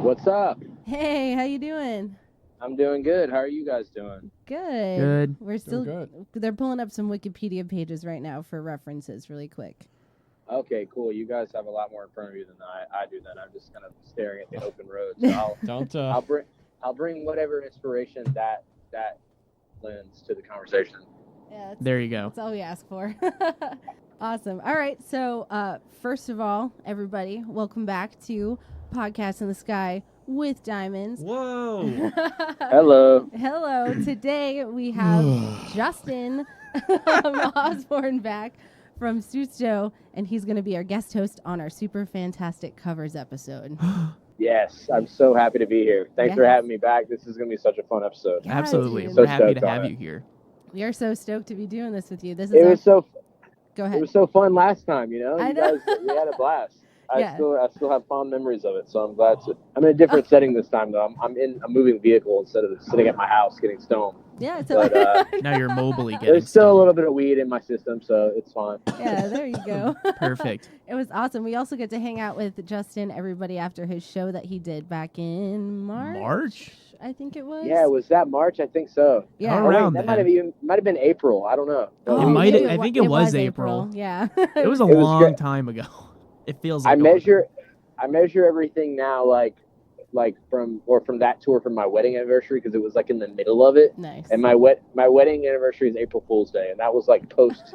What's up? Hey, how you doing? I'm doing good. How are you guys doing? Good. Good. We're still good. They're pulling up some Wikipedia pages right now for references really quick. Okay, cool. You guys have a lot more in front of you than I do. Then I'm just kind of staring at the open road. So Don't. I'll bring whatever inspiration that lends to the conversation. Yeah, There you go. that's all we ask for. Awesome. All right. So, first of all, everybody, welcome back to Podcast in the Sky with Diamonds. Whoa. Hello. Hello. Today we have Justin Osborne back from SUSTO, and he's going to be our guest host on our super fantastic covers episode. Yes, I'm so happy to be here. Thanks for Yes. having me back. This is going to be such a fun episode. Yeah, Absolutely. dude. We're So happy stoked to on have it. you here. We are so stoked to be doing this with you. This is It was so Go it ahead. was so fun last time. You know, I you know. guys we had a blast. Yeah. I still have fond memories of it. So I'm glad to. I'm in a different setting this time though. I'm in a moving vehicle instead of sitting at my house getting stoned. Yeah. So But Now you're mobily getting there's still a stoned. little bit of weed in my system, so it's fine. yeah, there you go. Perfect. It was awesome. We also get to hang out with Justin, everybody, after his show that he did back in March. I think it was. Yeah, was that March? I think so. Yeah. All around that then. might have been April. I don't know. Oh, It might- maybe I think it was April. Yeah. It was a It was long great. time ago. It feels I like measure everything now like from that tour from my wedding anniversary because it was like in the middle of it. Nice. And my wedding anniversary is April Fool's Day, and that was like post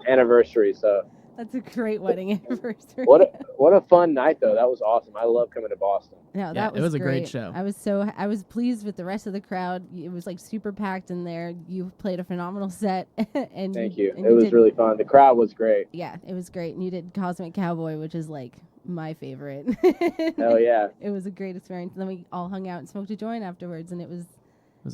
anniversary. So That's a great wedding anniversary. what a fun night though. That was awesome. I love coming to Boston. No, Yeah, that it was a great great show. I was pleased with the rest of the crowd. It was like super packed in there. You played a phenomenal set, and Thank you. and It was did- really fun. The crowd was great. Yeah, it was great. And you did Cosmic Cowboy, which is like my favorite. Hell yeah. It was a great experience. And then we all hung out and smoked a joint afterwards, and it was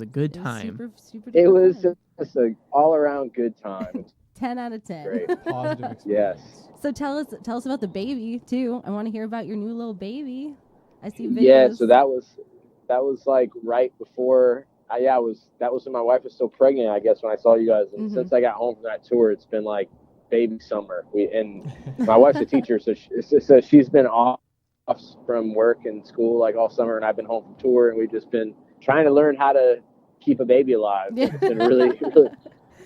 a good it was time. super super. It duper was fun. just an all around good time. 10 out of 10. Great. Positive experience. Yes. So tell us about the baby too. I want to hear about your new little baby. I see videos. Yeah, so that was like right before that was when my wife was still pregnant, I guess, when I saw you guys. And Mhm. since I got home from that tour, it's been like baby summer. And my wife's a teacher, so she's been off from work and school like all summer, and I've been home from tour, and we've just been trying to learn how to keep a baby alive. Yeah. It's been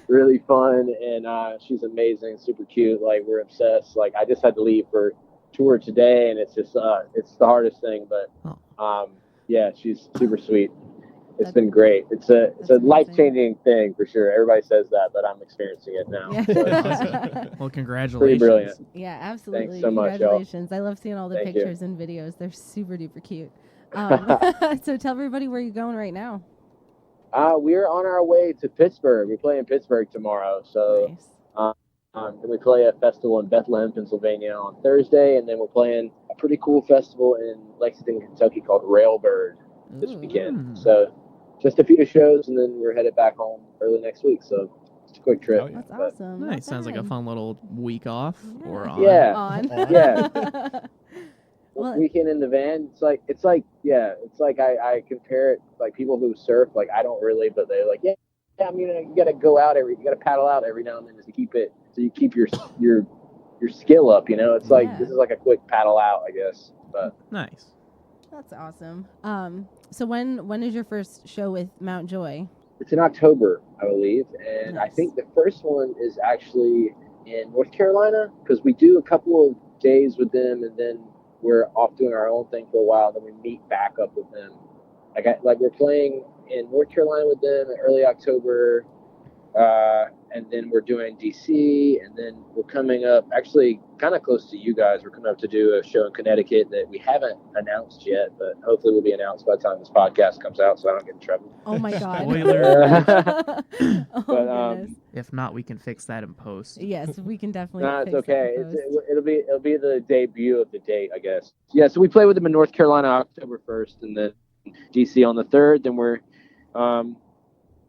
really fun, and she's amazing, super cute. Like, we're obsessed. Like, I just had to leave for tour today, and it's just it's the hardest thing, but yeah, she's super sweet. It's been great. It's a amazing. life-changing thing for sure. Everybody says that, but I'm experiencing it now. Yeah. So it's Well, pretty congratulations. brilliant. Yeah, absolutely. so much, y'all. Congratulations. I love seeing all the Thank you. pictures and videos. They're super duper cute. So tell everybody where you're going right now. We're on our way to Pittsburgh. We play in Pittsburgh tomorrow. So Nice. then we play a festival in Bethlehem, Pennsylvania on Thursday, and then we're playing a pretty cool festival in Lexington, Kentucky called Railbird this Ooh. weekend. So just a few shows, and then we're headed back home early next week. So it's a quick trip. Oh, yeah. That's But awesome. Not Nice. Sounds like a bad. fun little week off or on. Yeah. On. Yeah. Well, Weekend in the van. It's like I compare it like people who surf. Like I don't really, but they're like, yeah. I mean, you gotta go out you gotta paddle out every now and then just to keep it, so you keep your skill up. You know, it's like Yeah. this is like a quick paddle out, I guess. But Nice. that's awesome. So when is your first show with Mount Joy? it's in October, I believe, and I Nice. think the first one is actually in North Carolina because we do a couple of days with them, and then we're off doing our own thing for a while. Then we meet back up with them. Like we're playing in North Carolina with them in early October, and then we're doing DC, and then we're coming up actually kind of close to you guys. We're coming up to do a show in Connecticut that we haven't announced yet, but hopefully will be announced by the time this podcast comes out, so I don't get in trouble. Oh my god. Spoiler. Oh But, goodness. If not, we can fix that in post. Yes, we can definitely. No, it's fix that okay. in post. It'll be the debut of the date, I guess. Yeah, so we play with them in North Carolina October 1st, and then DC on the 3rd.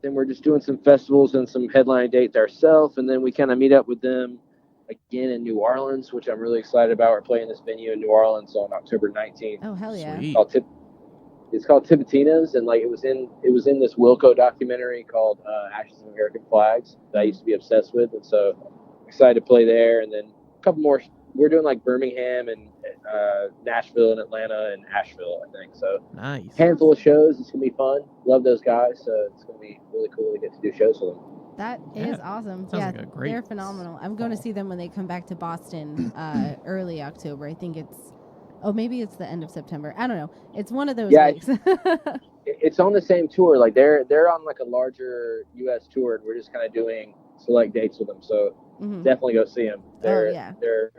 Then we're just doing some festivals and some headline dates ourselves, and then we kind of meet up with them again in New Orleans, which I'm really excited about. We're playing this venue in New Orleans on October 19th. Oh hell yeah. Sweet. It's called Tipitina's, and like it was in this Wilco documentary called Ashes of American Flags that I used to be obsessed with, and so excited to play there. And then a couple more. We're doing like Birmingham and Nashville and Atlanta and Asheville, I think. So Nice. handful of shows. It's gonna be fun. Love those guys, so it's gonna be really cool to get to do shows with them. That is awesome. Sounds Yeah, like a great- they're phenomenal. I'm going to see them when they come back to Boston early October. I think maybe it's the end of September. I don't know. It's one of those weeks. It's on the same tour. Like they're on like a larger U.S. tour, and we're just kind of doing select dates with them. So definitely go see them. They're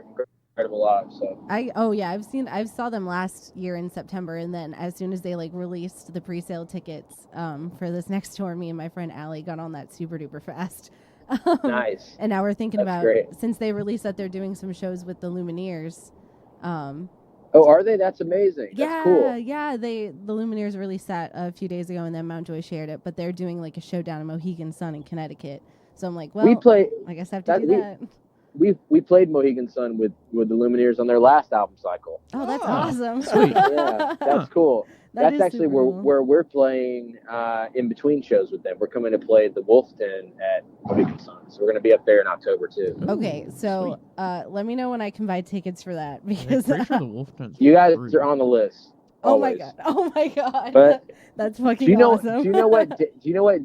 incredible live. So I saw them last year in September, and then as soon as they like released the pre-sale tickets for this next tour, me and my friend Allie got on that super duper fast. Nice. And now we're thinking That's about great. Since they released that they're doing some shows with the Lumineers. Oh, are they? That's amazing. That's cool. Yeah. The Lumineers released that a few days ago, and then Mountjoy shared it. But they're doing like a show down in Mohegan Sun in Connecticut. So I'm like, well, I guess I have to do that. We played Mohegan Sun with the Lumineers on their last album cycle. Oh, that's awesome. Sweet. Yeah, that's cool. That's actually where we're playing in between shows with them. We're coming to play the Wolf's Den at Mohegan Sun. So we're going to be up there in October too. Okay, so let me know when I can buy tickets for that, because you guys are on the list. Oh always. my god! But that's fucking do you know awesome. do you know what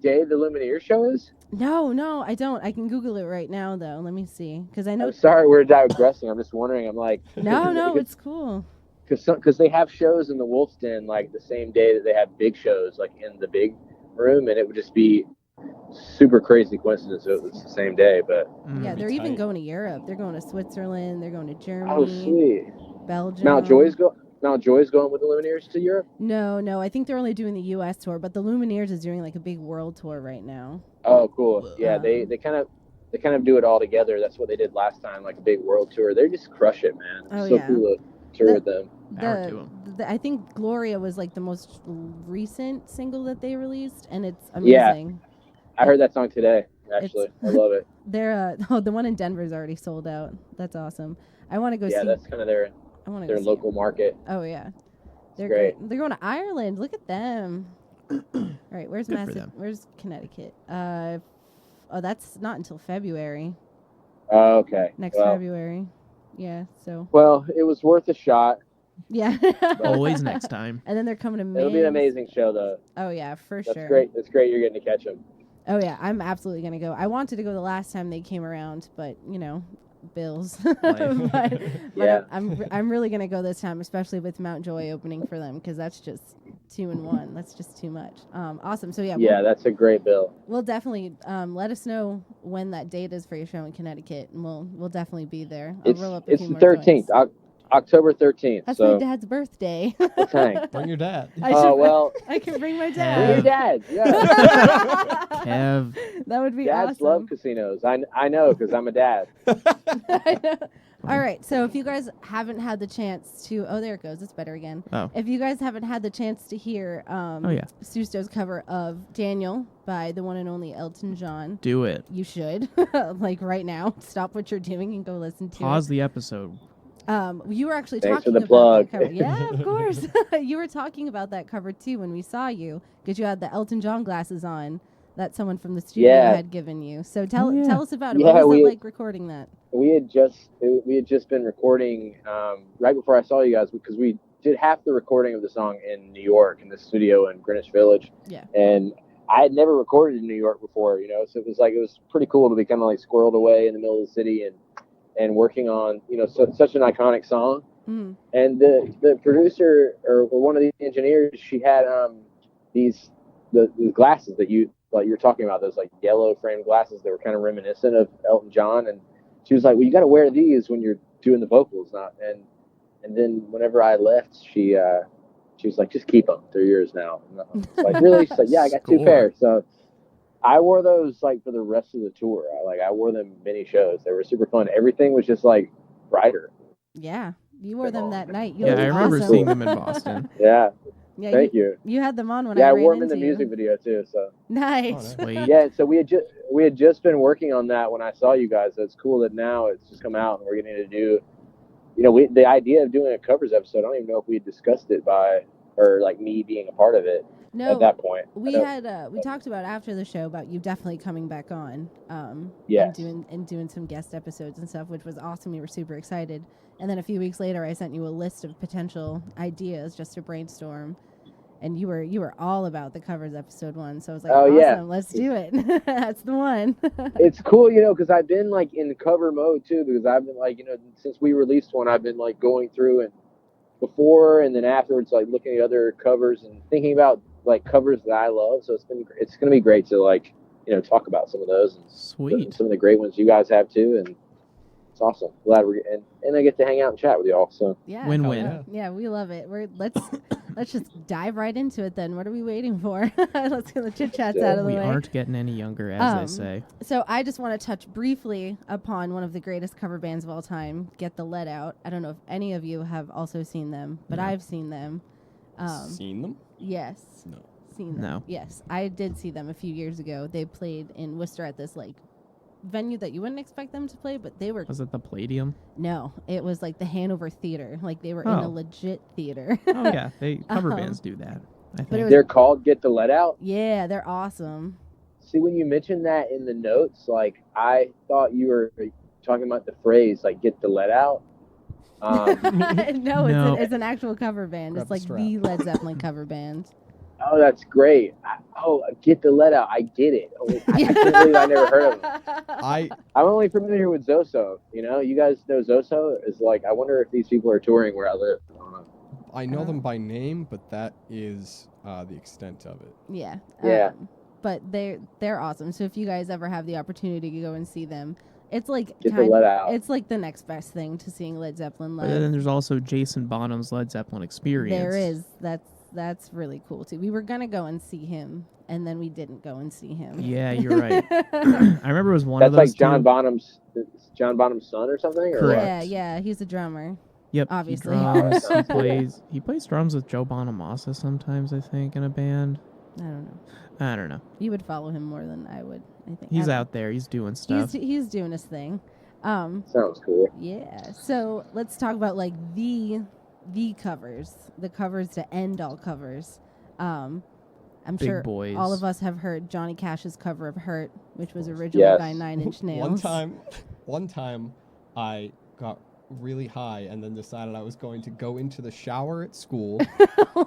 day the Lumineers show is? No, I don't. I can Google it right now though. Let me see, because I know. I'm sorry, we're digressing. I'm just wondering. I'm like, no, it's cool. Because they have shows in the Wolf's Den like the same day that they have big shows like in the big room, and it would just be super crazy coincidence if it was the same day. But yeah, they're even going to Europe. They're going to Switzerland. They're going to Germany. Oh, sweet. Belgium. Mountjoy's going with the Lumineers to Europe? No. I think they're only doing the U.S. tour, but the Lumineers is doing like a big world tour right now. Oh, cool. Yeah, they kind of do it all together. That's what they did last time, like a big world tour. They just crush it, man. It's so cool to tour with them. I think Gloria was like the most recent single that they released, and it's amazing. Yeah, I heard that song today. Actually, I love it. They're the one in Denver's already sold out. That's awesome. I want to go see. Yeah, that's kind of their local market. Oh yeah, they're great. They're going to Ireland. Look at them. All right, where's Where's Connecticut? That's not until February. Oh, okay. Next February. Yeah. So. Well, it was worth a shot. Yeah. Always next time. And then they're coming to Maine. It'll be an amazing show, though. Oh yeah, for sure. That's great. It's great you're getting to catch them. Oh yeah, I'm absolutely gonna go. I wanted to go the last time they came around, but bills. but yeah. I'm really gonna go this time, especially with Mountjoy opening for them, because that's just 2 in 1. That's just too much. Awesome. So yeah, that's a great bill. We'll definitely let us know when that date is for your show in Connecticut, and we'll definitely be there. I'll roll up a it's few the more 13th, joints. October 13th. That's so my dad's birthday. let's hang. Bring your dad. I can bring my dad. Bring your dad. Yeah. Kev. That would be Dads awesome. love casinos. I know because I'm a dad. I know. All right, so if you guys haven't had the chance to, there it goes, it's better again. Oh. If you guys haven't had the chance to hear SUSTO's cover of Daniel by the one and only Elton John, do it. You should, like right now. Stop what you're doing and go listen to it. Pause the episode. You were actually Thanks talking for the about plug. that cover. Yeah, of course. You were talking about that cover too when we saw you, because you had the Elton John glasses on that someone from the studio had given you. So tell us about it. What was it like recording that? We had just been recording right before I saw you guys, because we did half the recording of the song in New York in the studio in Greenwich Village. Yeah. And I had never recorded in New York before, so it was pretty cool to be kind of like squirreled away in the middle of the city and working on such an iconic song. Mm. And the producer or one of the engineers, she had these glasses that you're talking about, those like yellow framed glasses that were kind of reminiscent of Elton John, and she was like, well, you got to wear these when you're doing the vocals, and then whenever I left, she was like, just keep them, they're yours now. And I was like, really? She's like, yeah, I got 2 pairs. So I wore those like for the rest of the tour. I wore them many shows. They were super fun. Everything was just like brighter. Yeah, you wore them that night. I remember seeing them in Boston. Yeah. Yeah, Thank you. You had them on when I wore them in the music video too. So nice. Yeah, so we had just been working on that when I saw you guys. So it's cool that now it's just come out and we're getting to do. The idea of doing a covers episode. I don't even know if we had discussed it or like me being a part of it No, at that point. we talked about after the show about you definitely coming back on, Yes. and doing some guest episodes and stuff, which was awesome. We were super excited. And then a few weeks later, I sent you a list of potential ideas just to brainstorm, and you were all about the covers episode 1. So I was like, awesome, let's do it. That's the one. It's cool, because I've been like in cover mode too, because I've been like, since we released one, I've been like going through and before and then afterwards, like looking at other covers and thinking about like covers that I love. So it's going to be great to like, talk about some of those and Sweet. some of the great ones you guys have too. And it's awesome. Glad and I get to hang out and chat with y'all. So yeah, win-win. Yeah, we love it. Let's just dive right into it then. What are we waiting for? Let's get the chit chats out of the way. We aren't getting any younger, as they say. So I just want to touch briefly upon one of the greatest cover bands of all time, Get the Lead Out. I don't know if any of you have also seen them, but I've seen them. Seen them? Yes. No. Seen them. No. Yes, I did see them a few years ago. They played in Worcester at this like venue that you wouldn't expect them to play, but they were. Was it the Palladium? No, it was like the Hanover Theater. Like they were in a legit theater. Oh yeah, cover bands do that. I think. they're called Get the Let Out. Yeah, they're awesome. See, when you mentioned that in the notes, like I thought you were talking about the phrase like "Get the Let Out." No, it's an actual cover band. Grab It's like the strap. the Led Zeppelin cover band. Oh, that's great. Get the Let Out. I get it. I can't believe I never heard of them. I'm only familiar with Zoso. You guys know Zoso? It's like, I wonder if these people are touring where I live. I don't know. I know them by name, but that is the extent of it. Yeah. Yeah. But they're awesome. So if you guys ever have the opportunity to go and see them, it's like Get the Let Out. It's like the next best thing to seeing Led Zeppelin live. But then there's also Jason Bonham's Led Zeppelin Experience. There is. That's really cool too. We were gonna go and see him, and then we didn't go and see him. Yeah, you're right. I remember it was one of That's those. like John Bonham's son or something? Or Correct. Yeah, he's a drummer. Yep. Obviously. He drums. He plays drums with Joe Bonamassa sometimes, I think, in a band. I don't know. know. You would follow him more than I would, I think. He's out there. He's doing stuff. He's doing his thing. Sounds cool. Yeah. So let's talk about like the covers, the covers to end all covers. I'm Big sure boys. all of us have heard Johnny Cash's cover of "Hurt," which was originally by 9 Inch Nails. One time, I got really high and then decided I was going to go into the shower at school,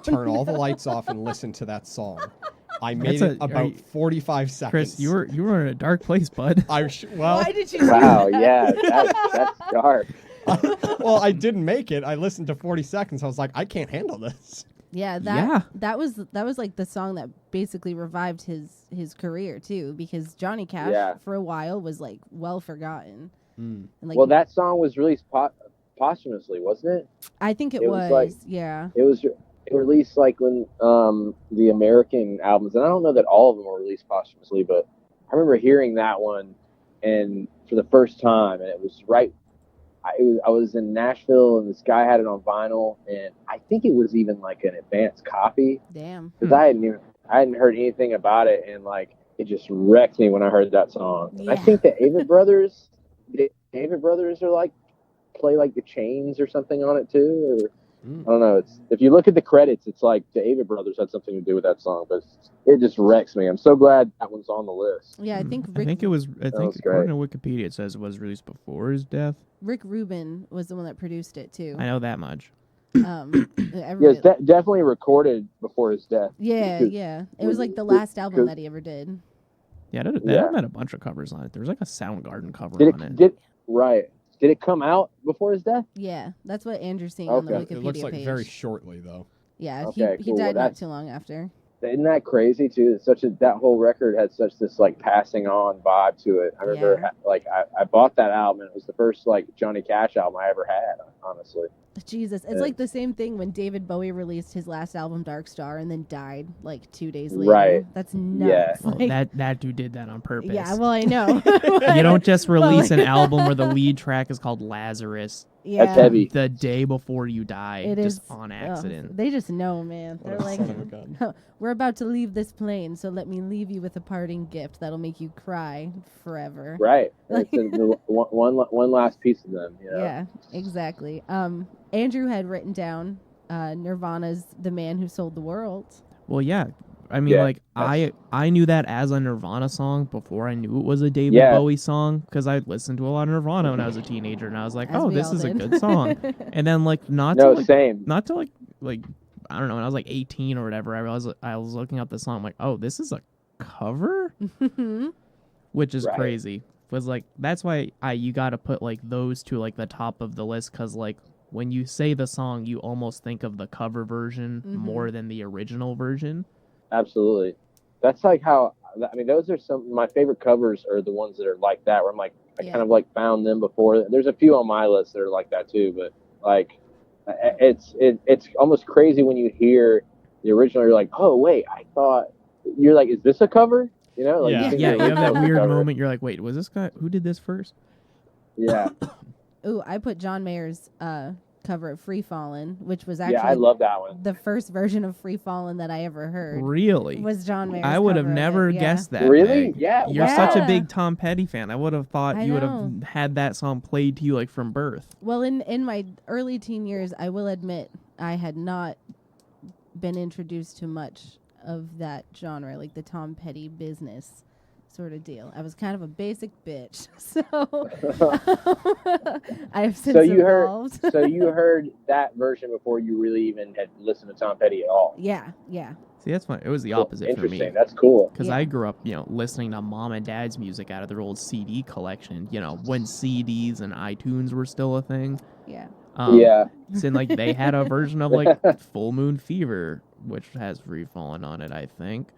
turn all the lights off, and listen to that song. I made it about 45 seconds. Chris, you were in a dark place, bud. Why did you? Wow, do that? yeah, that's dark. Well, I didn't make it. I listened to 40 seconds. I was like, I can't handle this. Yeah, that was like the song that basically revived his career too, because Johnny Cash for a while was like well forgotten. Mm. And, like, Well, that song was released posthumously, wasn't it? I think it was like, yeah. It was released like when the American albums, and I don't know that all of them were released posthumously, but I remember hearing that one and for the first time, and it was right. I was in Nashville, and this guy had it on vinyl, and I think it was even like an advanced copy. Damn. Because I hadn't heard anything about it, and like it just wrecked me when I heard that song. Yeah. I think the Avett Brothers are like play like the Chains or something on it too, or I don't know. It's if you look at the credits, it's like the Avett Brothers had something to do with that song, but it just wrecks me. I'm so glad that one's on the list. Yeah, I think I think was according to Wikipedia, it says it was released before his death. Rick Rubin was the one that produced it too. I know that much. Yes, definitely recorded before his death. Yeah. It was like the last album that he ever did. Yeah, they had a bunch of covers on it. There was like a Soundgarden cover on it. Did it come out before his death? Yeah, that's what Andrew's seeing on the Wikipedia It looks like page. very shortly, though. Yeah, Okay, he cool. died Well, not too long after. Isn't that crazy too? That whole record had such this like passing on vibe to it. I remember I bought that album, and it was the first like Johnny Cash album I ever had, honestly. Jesus, it's like the same thing when David Bowie released his last album, Dark Star, and then died like 2 days later. Right. That's nuts. Yeah. Well, Like, that dude did that on purpose. yeah, well, I know. You don't just release an album where the lead track is called Lazarus Yeah. That's heavy. the day before you die, It just is on ugh, accident. they just know, man. What They're a like, son of a gun. we're about to leave this plane, so let me leave you with a parting gift that'll make you cry forever. Right. It's the one last piece of them. You know? Yeah, exactly. Andrew had written down Nirvana's "The Man Who Sold the World." Well, yeah. I mean, Yeah, like I knew that as a Nirvana song before I knew it was a David Yeah. Bowie song because I listened to a lot of Nirvana when I was a teenager, and I was like, As oh, we this all is a did. good song. And then like No, same. not to like I don't know, when I was like 18 or whatever, I was looking up the song, I'm like, oh, this is a cover, which is Right. crazy. Was like that's why you got to put like those two like the top of the list because like when you say the song, you almost think of the cover version more than the original version. Absolutely. That's like how, I mean, those are some, my favorite covers are the ones that are like that, where I'm like, I kind of like found them before. There's a few on my list that are like that too, but like, it's almost crazy when you hear the original, you're like, oh, wait, I thought, you're like, is this a cover? You know? Like, Yeah. you think Yeah, the you have that original's a weird cover. moment. You're like, wait, was this guy who did this first? Yeah. Ooh, I put John Mayer's cover of Free Fallin', which was Yeah, actually I love that one. the first version of Free Fallin' that I ever heard. Really? Was John Mayer's I would have cover of never it, yeah. guessed that. Really? Meg. Yeah, You're wow. such a Yeah. big Tom Petty fan. I would have thought I you would know. have had that song played to you like from birth. Well, in my early teen years, I will admit I had not been introduced to much of that genre, like the Tom Petty business sort of deal. I was kind of a basic bitch, so I have since evolved. So you heard that version before you really even had listened to Tom Petty at all. Yeah. See, that's fine. It was the opposite for me. Interesting. That's cool. Because Yeah. I grew up, listening to mom and dad's music out of their old CD collection, when CDs and iTunes were still a thing. Yeah. Yeah. So like they had a version of like Full Moon Fever, which has Free Fallin' on it, I think.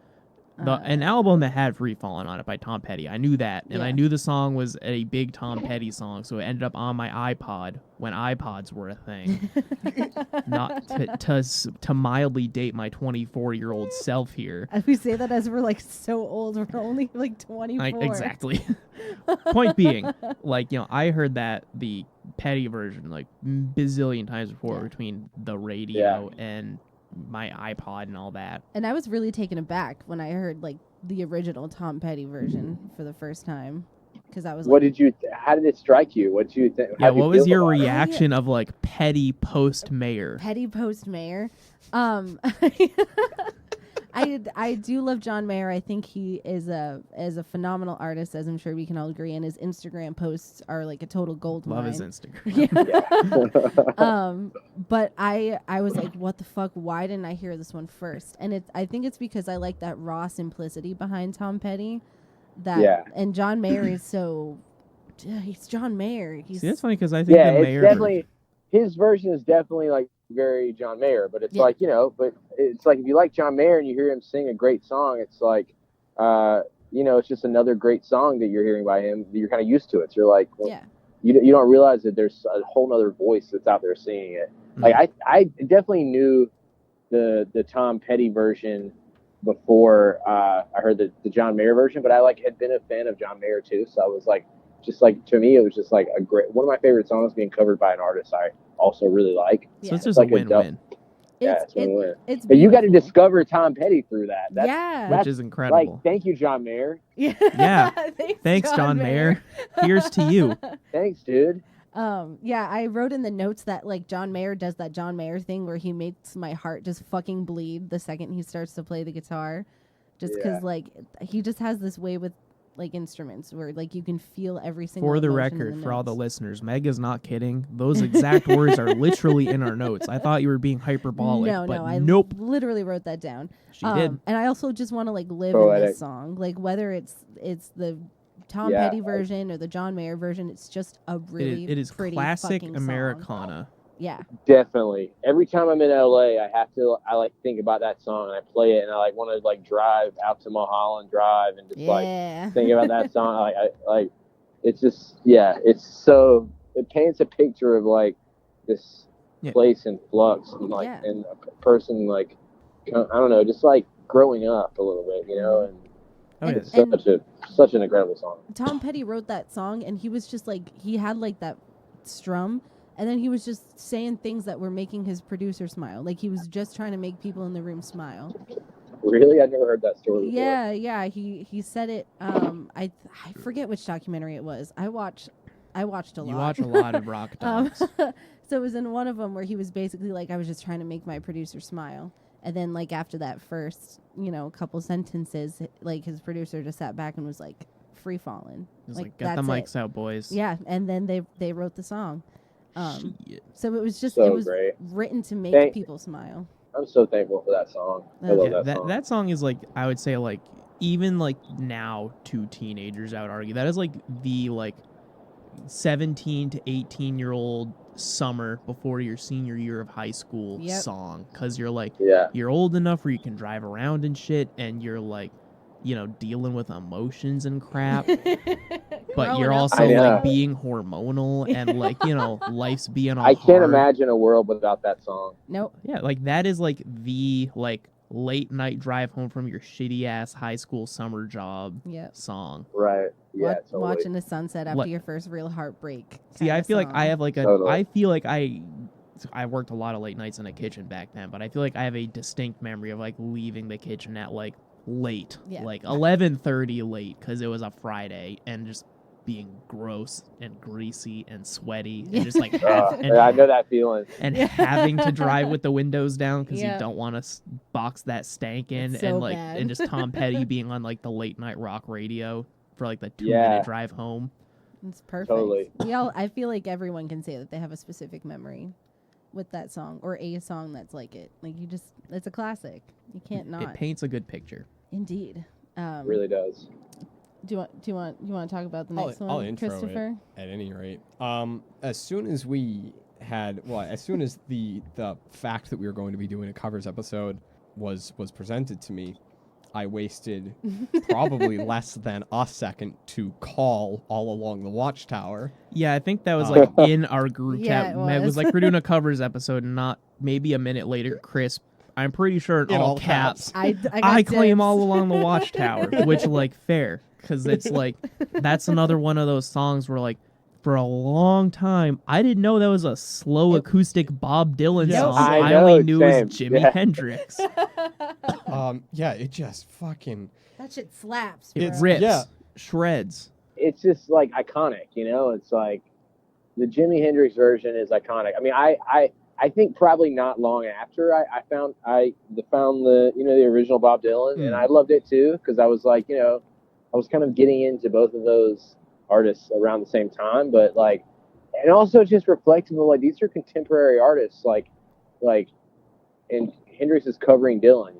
An album that had Free Fallin' on it by Tom Petty. I knew that. And I Yeah. knew the song was a big Tom Petty song, so it ended up on my iPod when iPods were a thing. Not to mildly date my 24-year-old self here. We say that as we're like so old. We're only like 24. Exactly. Point being, I heard that the Petty version like bazillion times before between the radio and my iPod and all that. And I was really taken aback when I heard like the original Tom Petty version for the first time, because I was What like, did you? How did it strike you? What did you think? Yeah, what was your reaction of like Petty post Mayor? Petty post Mayor. I do love John Mayer. I think he is a phenomenal artist, as I'm sure we can all agree. And his Instagram posts are like a total gold Love mine. his Instagram. But I was like, what the fuck? Why didn't I hear this one first? And I think it's because I like that raw simplicity behind Tom Petty. And John Mayer is so. He's John Mayer. See, that's funny because I think the Mayer definitely his version is definitely like very John Mayer, but it's like, but it's like if you like John Mayer and you hear him sing a great song, it's like, it's just another great song that you're hearing by him that you're kind of used to it. So you're like, you don't realize that there's a whole other voice that's out there singing it. Mm-hmm. Like I definitely knew the Tom Petty version before I heard the John Mayer version, but I had been a fan of John Mayer too. So I was like, to me, it was just like one of my favorite songs being covered by an artist I also really like. So it's just like a win-win. It's win-win. But you got to discover Tom Petty through that. Which is incredible. Like, thank you, John Mayer. Yeah. Thanks, John Mayer. Here's to you. Thanks, dude. I wrote in the notes that like John Mayer does that John Mayer thing where he makes my heart just fucking bleed the second he starts to play the guitar, just because like he just has this way with like instruments where like you can feel every single. For the record, for all the listeners, Meg is not kidding. Those exact words are literally in our notes. I thought you were being hyperbolic. Nope. Literally wrote that down. She did. And I also just want to like live in this song, like whether it's the Tom Petty version or the John Mayer version. It's just a really it is pretty classic fucking Americana. Song. Yeah, definitely. Every time I'm in LA, I think about that song and I play it and I want to drive out to Mulholland Drive and just think about that song. It's just it's so it paints a picture of like this place in flux and and a person I don't know, just like growing up a little bit, and it's such an incredible song. Tom Petty wrote that song and he was just like he had like that strum. And then he was just saying things that were making his producer smile. Like he was just trying to make people in the room smile. Really? I never heard that story before. Yeah. He said it. I forget which documentary it was. I I watched a lot. You watch a lot of rock docs. So it was in one of them where he was basically like, I was just trying to make my producer smile. And then, like, after that first, couple sentences, like, his producer just sat back and was like, free falling. It's like, get the mics out, boys. Yeah, and then they wrote the song. Shit. So it was just So it was great. written to make people smile. I'm so thankful for that song. I love that song. That song is like, I would say, like, even like now to teenagers, I would argue that is like the like 17 to 18-year-old summer before your senior year of high school song, because you're like, you're old enough where you can drive around and shit, and you're like, dealing with emotions and crap, but you're also like being hormonal and like, life's being all I can't hard. imagine a world without that song. Nope. Yeah, like that is like the like late night drive home from your shitty ass high school summer job song. Right. Yeah. Totally. Watching the sunset after your first real heartbreak. See, I feel song. like I have like a. Totally. I feel like I worked a lot of late nights in the kitchen back then, but I feel like I have a distinct memory of like leaving the kitchen at like late, like 11:30 late, because it was a Friday, and just being gross and greasy and sweaty and just like I know that feeling, and having to drive with the windows down because you don't want to box that stank in, it's so and like bad. and just Tom Petty being on like the late night rock radio for like the 2-minute drive home. It's perfect. Totally. I feel like everyone can say that they have a specific memory with that song, or a song that's like it. Like, it's a classic. You can't not. It paints a good picture. Indeed. It really does. Do you want to talk about the next one, I'll intro Christopher? it at any rate. As soon as the fact that we were going to be doing a covers episode was presented to me, I wasted probably less than a second to call all along the Watchtower. Yeah, I think that was like in our group chat. It was like we're doing a covers episode, and not maybe a minute later, Chris, I'm pretty sure in all caps, I claim all along the Watchtower, which like fair, because it's like that's another one of those songs where like for a long time I didn't know that was a slow acoustic Bob Dylan song. I only knew it was Jimi Hendrix. It just fucking that shit slaps. Bro. It rips, shreds. It's just like iconic, It's like the Jimi Hendrix version is iconic. I mean, I think probably not long after I found the the original Bob Dylan, and I loved it too, because I was like, I was kind of getting into both of those artists around the same time, but like, and also just reflective of like these are contemporary artists, like, and Hendrix is covering Dylan,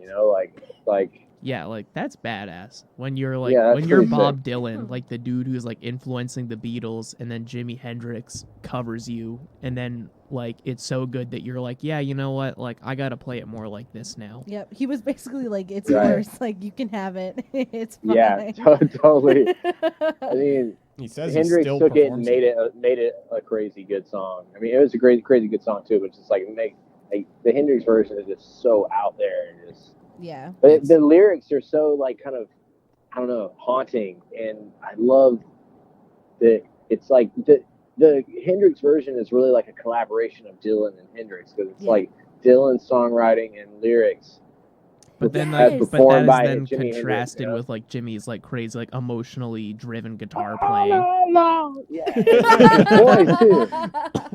like. Yeah, like that's badass. When you're like when you're Bob Dylan, like the dude who's like influencing the Beatles, and then Jimi Hendrix covers you, and then like it's so good that you're like, yeah, you know what? Like I gotta play it more like this now. Yep, he was basically like, it's yours. Like you can have it. It's fine. Yeah, totally. I mean, he says Hendrix he still took it and performs made it a crazy good song. I mean, it was a crazy good song too, but just like the Hendrix version is just so out there and just. Yeah. But the lyrics are so like kind of, I don't know, haunting, and I love that it's like the Hendrix version is really like a collaboration of Dylan and Hendrix, because it's like Dylan's songwriting and lyrics. But then that is then contrasted with like Jimmy's like crazy, like emotionally driven guitar playing. Boys too.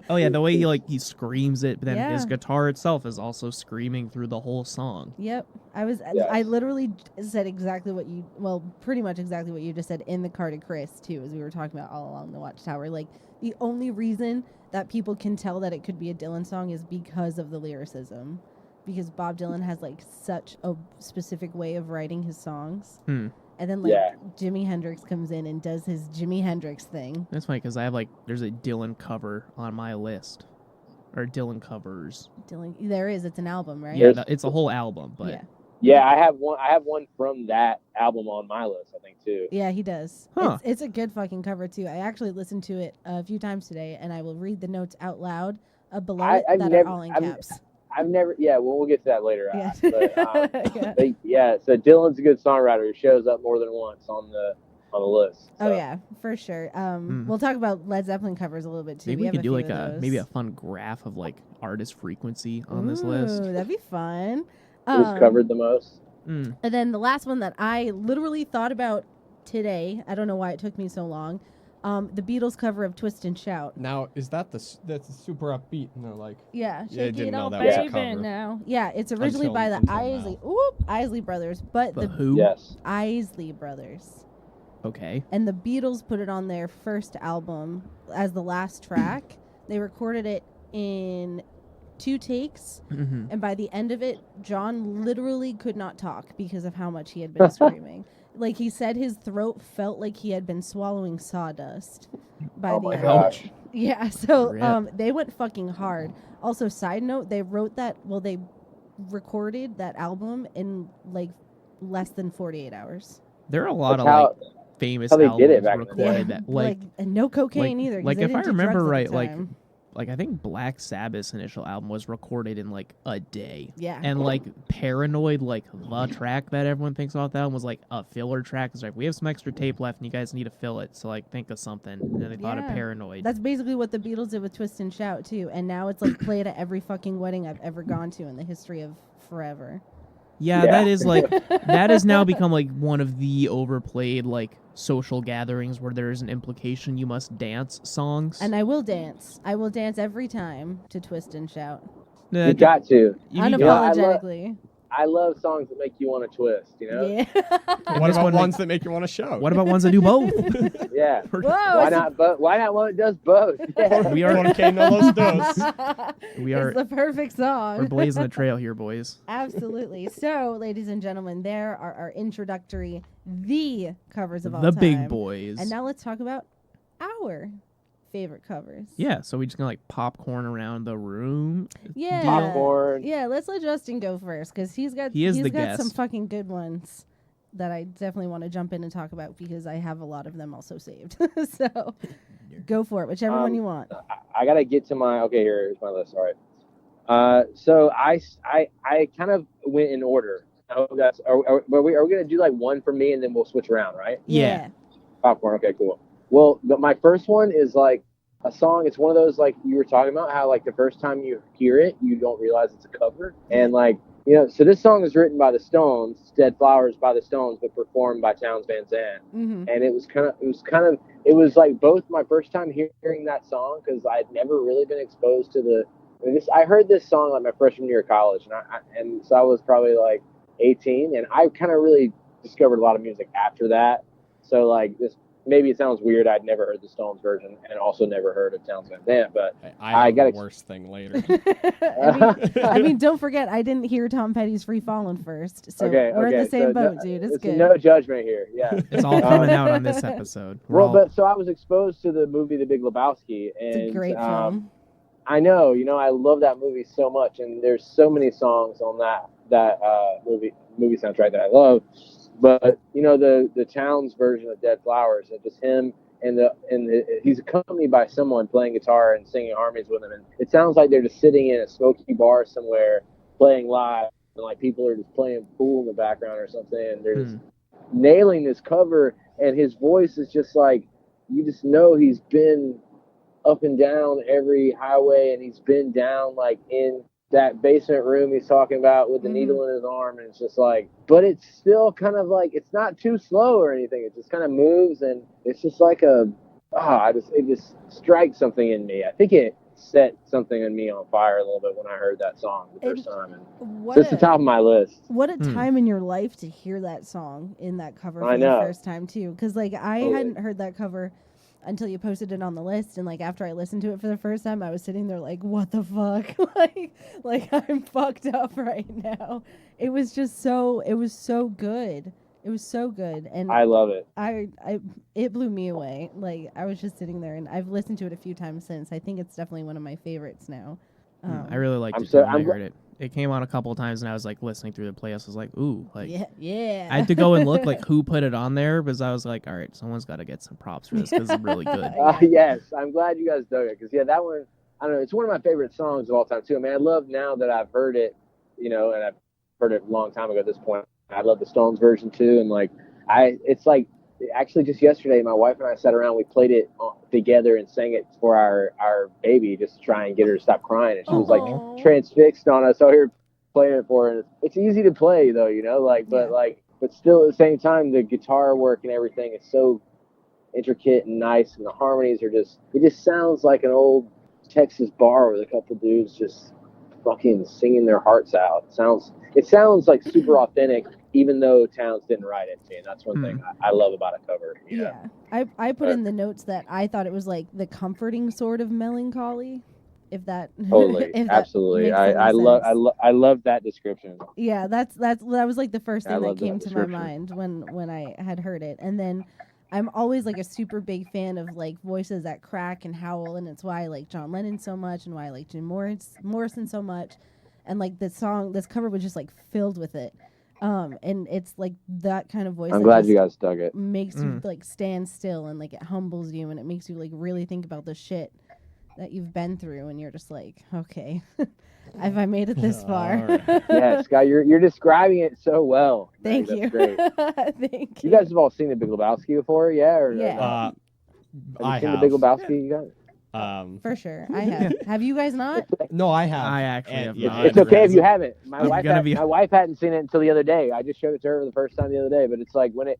Oh yeah, the way he screams it, but then his guitar itself is also screaming through the whole song. Yep. I literally said pretty much exactly what you just said in the car to Chris too, as we were talking about all along the Watchtower. Like the only reason that people can tell that it could be a Dylan song is because of the lyricism. Because Bob Dylan has like such a specific way of writing his songs. And then Jimi Hendrix comes in and does his Jimi Hendrix thing. That's funny, because I have there's a Dylan cover on my list, or Dylan covers. There is. It's an album, right? Yeah, it's a whole album, but yeah, I have one from that album on my list, I think too. Yeah, he does. Huh. It's a good fucking cover too. I actually listened to it a few times today, and I will read the notes out loud below are all in caps. I've never. Yeah, we'll get to that later. Yeah. But, so Dylan's a good songwriter. He shows up more than once on the list. So. Oh yeah, for sure. We'll talk about Led Zeppelin covers a little bit too. Maybe we could do like a fun graph of like artist frequency on this list. That'd be fun. Who's covered the most? And then the last one that I literally thought about today, I don't know why it took me so long, The Beatles cover of Twist and Shout. Now, is that that's super upbeat? No, like. Yeah, Yeah, I shake didn't it know up, that was a baby, cover. now. Yeah, it's originally by the Until Isley Brothers, but The the Who? Yes. Isley Brothers. Okay. And the Beatles put it on their first album as the last track. They recorded it in 2 takes, Mm-hmm. and by the end of it, John literally could not talk because of how much he had been screaming. Like, he said his throat felt like he had been swallowing sawdust by Oh the my end. gosh. Yeah, so Rip. they went fucking hard. Also, side note, they recorded that album in like less than 48 hours. There are a lot That's of famous how they albums did it back in the day. recorded that and no cocaine either. 'Cause Like they if I didn't do remember drugs at right, the time. like I think Black Sabbath's initial album was recorded in like a day. Yeah. And like Paranoid, like the track that everyone thinks about that album was like a filler track. It's like, we have some extra tape left and you guys need to fill it. So like think of something. And then they thought of Yeah. Paranoid. That's basically what the Beatles did with Twist and Shout too, and now it's like played at every fucking wedding I've ever gone to in the history of forever. Yeah, Yeah. that is like that has now become like one of the overplayed like social gatherings where there is an implication you must dance songs. And I will dance. I will dance every time to Twist and Shout. You got to. Unapologetically. I love songs that make you want to twist, you know? Yeah. What This about one ones that make you want to shout? What about ones that do both? Yeah. Whoa, Why not? Why not one that does both? Yeah. We are Porque no los dos. we It's are the perfect song. we're blazing the trail here, boys. Absolutely. So, ladies and gentlemen, there are our introductory, the covers of all The time. big boys. And now let's talk about our favorite covers. Yeah, so we just gonna like popcorn around the room. Yeah. Popcorn. Yeah, let's let Justin go first because He is the he's got guest. some fucking good ones that I definitely want to jump in and talk about because I have a lot of them also saved. So go for it, whichever one you want. I gotta get to my. Okay, here's my list. All right. So I kind of went in order. I hope that's. Are we gonna do like one for me and then we'll switch around, right? Yeah. Popcorn. Okay, cool. Well, my first one is like a song. It's one of those like you were talking about how like the first time you hear it, you don't realize it's a cover, and like so this song is written by the Stones, "Dead Flowers" by the Stones, but performed by Townes Van Zandt, Mm-hmm. and it was like both my first time hearing that song because I'd never really been exposed to the. I heard this song like my freshman year of college, and so I was probably like 18, and I kind of really discovered a lot of music after that. So like this. Maybe it sounds weird. I'd never heard the Stones version, and also never heard of Townes Van Zandt. But I got the worst thing later. I mean, don't forget, I didn't hear Tom Petty's "Free Fallin'" first, so we're in the same boat, dude. It's good. No judgment here. Yeah, It's all coming out on this episode. But so I was exposed to the movie The Big Lebowski, and It's a great film. I know, I love that movie so much, and there's so many songs on that movie soundtrack that I love. But the Townes version of Dead Flowers, and just him and he's accompanied by someone playing guitar and singing harmonies with him, and it sounds like they're just sitting in a smoky bar somewhere playing live, and like people are just playing pool in the background or something, and they're just nailing this cover, and his voice is just like you just know he's been up and down every highway, and he's been down like in that basement room he's talking about with the needle in his arm, and it's just like, but it's still kind of like, it's not too slow or anything. It just kind of moves, and it's just like it just strikes something in me. I think it set something in me on fire a little bit when I heard that song the first time. And so it's the top of my list. What a time in your life to hear that song in that cover for I know. the first time too, because like I hadn't heard that cover until you posted it on the list, and like after I listened to it for the first time, I was sitting there like, what the fuck? like I'm fucked up right now. It was so good. It was so good, and I love it. It blew me away. Like I was just sitting there, and I've listened to it a few times since. I think it's definitely one of my favorites now. I really liked it too when I heard it. It came on a couple of times, and I was like listening through the playlist. I was like, ooh, like yeah. I had to go and look like who put it on there, because I was like, all right, someone's got to get some props for this because it's really good. Yes, I'm glad you guys dug it, because that one, I don't know, it's one of my favorite songs of all time too. I mean, I love now that I've heard it, and I've heard it a long time ago at this point. I love the Stones version too, and like it's like actually just yesterday, my wife and I sat around, we played it together and sang it for our baby just to try and get her to stop crying, and she was like transfixed on us. So here playing it for her. It's easy to play though, but still at the same time the guitar work and everything is so intricate and nice, and the harmonies are it just sounds like an old Texas bar with a couple dudes just fucking singing their hearts out. It sounds like super authentic, even though Towns didn't write it. And that's one thing I love about a cover. Yeah. I put in the notes that I thought it was like the comforting sort of melancholy. If that totally, if that absolutely, makes I any love sense. I love that description. Yeah, that was like the first I thing that love came that to my description. mind when I had heard it. And then I'm always like a super big fan of like voices that crack and howl, and it's why I like John Lennon so much and why I like Jim Morrison so much. And like this cover was just like filled with it. And it's like that kind of voice. I'm glad you guys dug it. Makes you like stand still, and like it humbles you, and it makes you like really think about the shit that you've been through, and you're just like, okay, have I made it this far? Right. Yeah, Scott, you're describing it so well. Thank That's you. Great. Thank You guys have all seen The Big Lebowski before, yeah? Yeah. Have you seen The Big Lebowski? You guys? For sure, I have. Have you guys not? No, I have. I actually have not. It's okay if you haven't. My wife hadn't seen it until the other day. I just showed it to her for the first time the other day. But it's like when it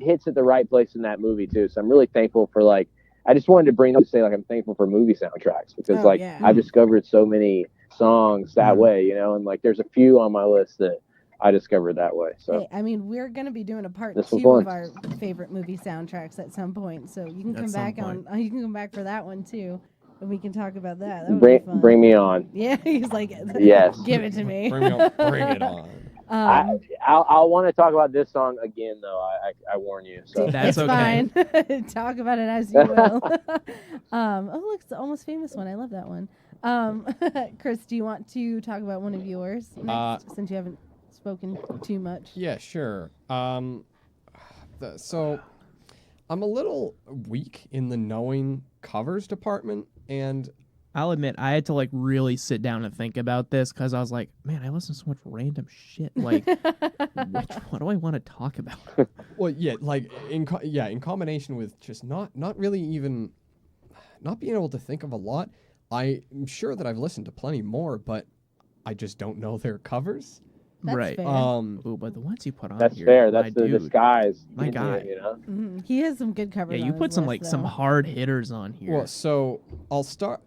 hits at the right place in that movie too. So I'm really thankful for like. I just wanted to bring up to say like I'm thankful for movie soundtracks because I've discovered so many songs that way, and like there's a few on my list that I discovered that way. So hey, I mean, we're gonna be doing a part This 2 was of our favorite movie soundtracks at some point, so you can come back you can come back for that one too, and we can talk about that. That would be fun. Bring me on. Yeah, he's like, yes, give it to me. Bring it on. I'll want to talk about this song again though. I warn you. So that's it's okay. Fine. Talk about it as you will. Oh look, it's the Almost Famous one. I love that one. Chris, do you want to talk about one of yours next, since you haven't spoken too much? Yeah, sure. So I'm a little weak in the knowing covers department, and I'll admit I had to like really sit down and think about this because I was like, man, I listen to so much random shit. Like, what do I want to talk about? Well, yeah, like in combination with just not really even not being able to think of a lot. I'm sure that I've listened to plenty more, but I just don't know their covers. That's right. fair. Ooh, but the ones you put on that's here, fair. That's the disguise. My guy. Mm-hmm. He has some good covers. Yeah, you on put his some list, some though. hard hitters on here. Well, so I'll start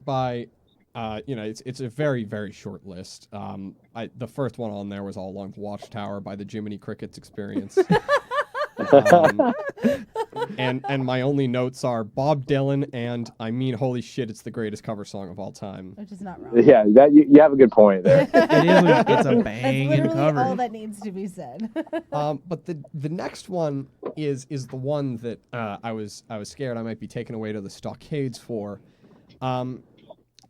by, it's a very, very short list. The first one on there was All Along the Watchtower by the Jiminy Crickets Experience. And my only notes are Bob Dylan and I mean, holy shit, it's the greatest cover song of all time. Which is not wrong. Yeah, that you have a good point there. It's a That's banging literally cover. all that needs to be said. But the next one is the one that I was scared I might be taken away to the stockades for. And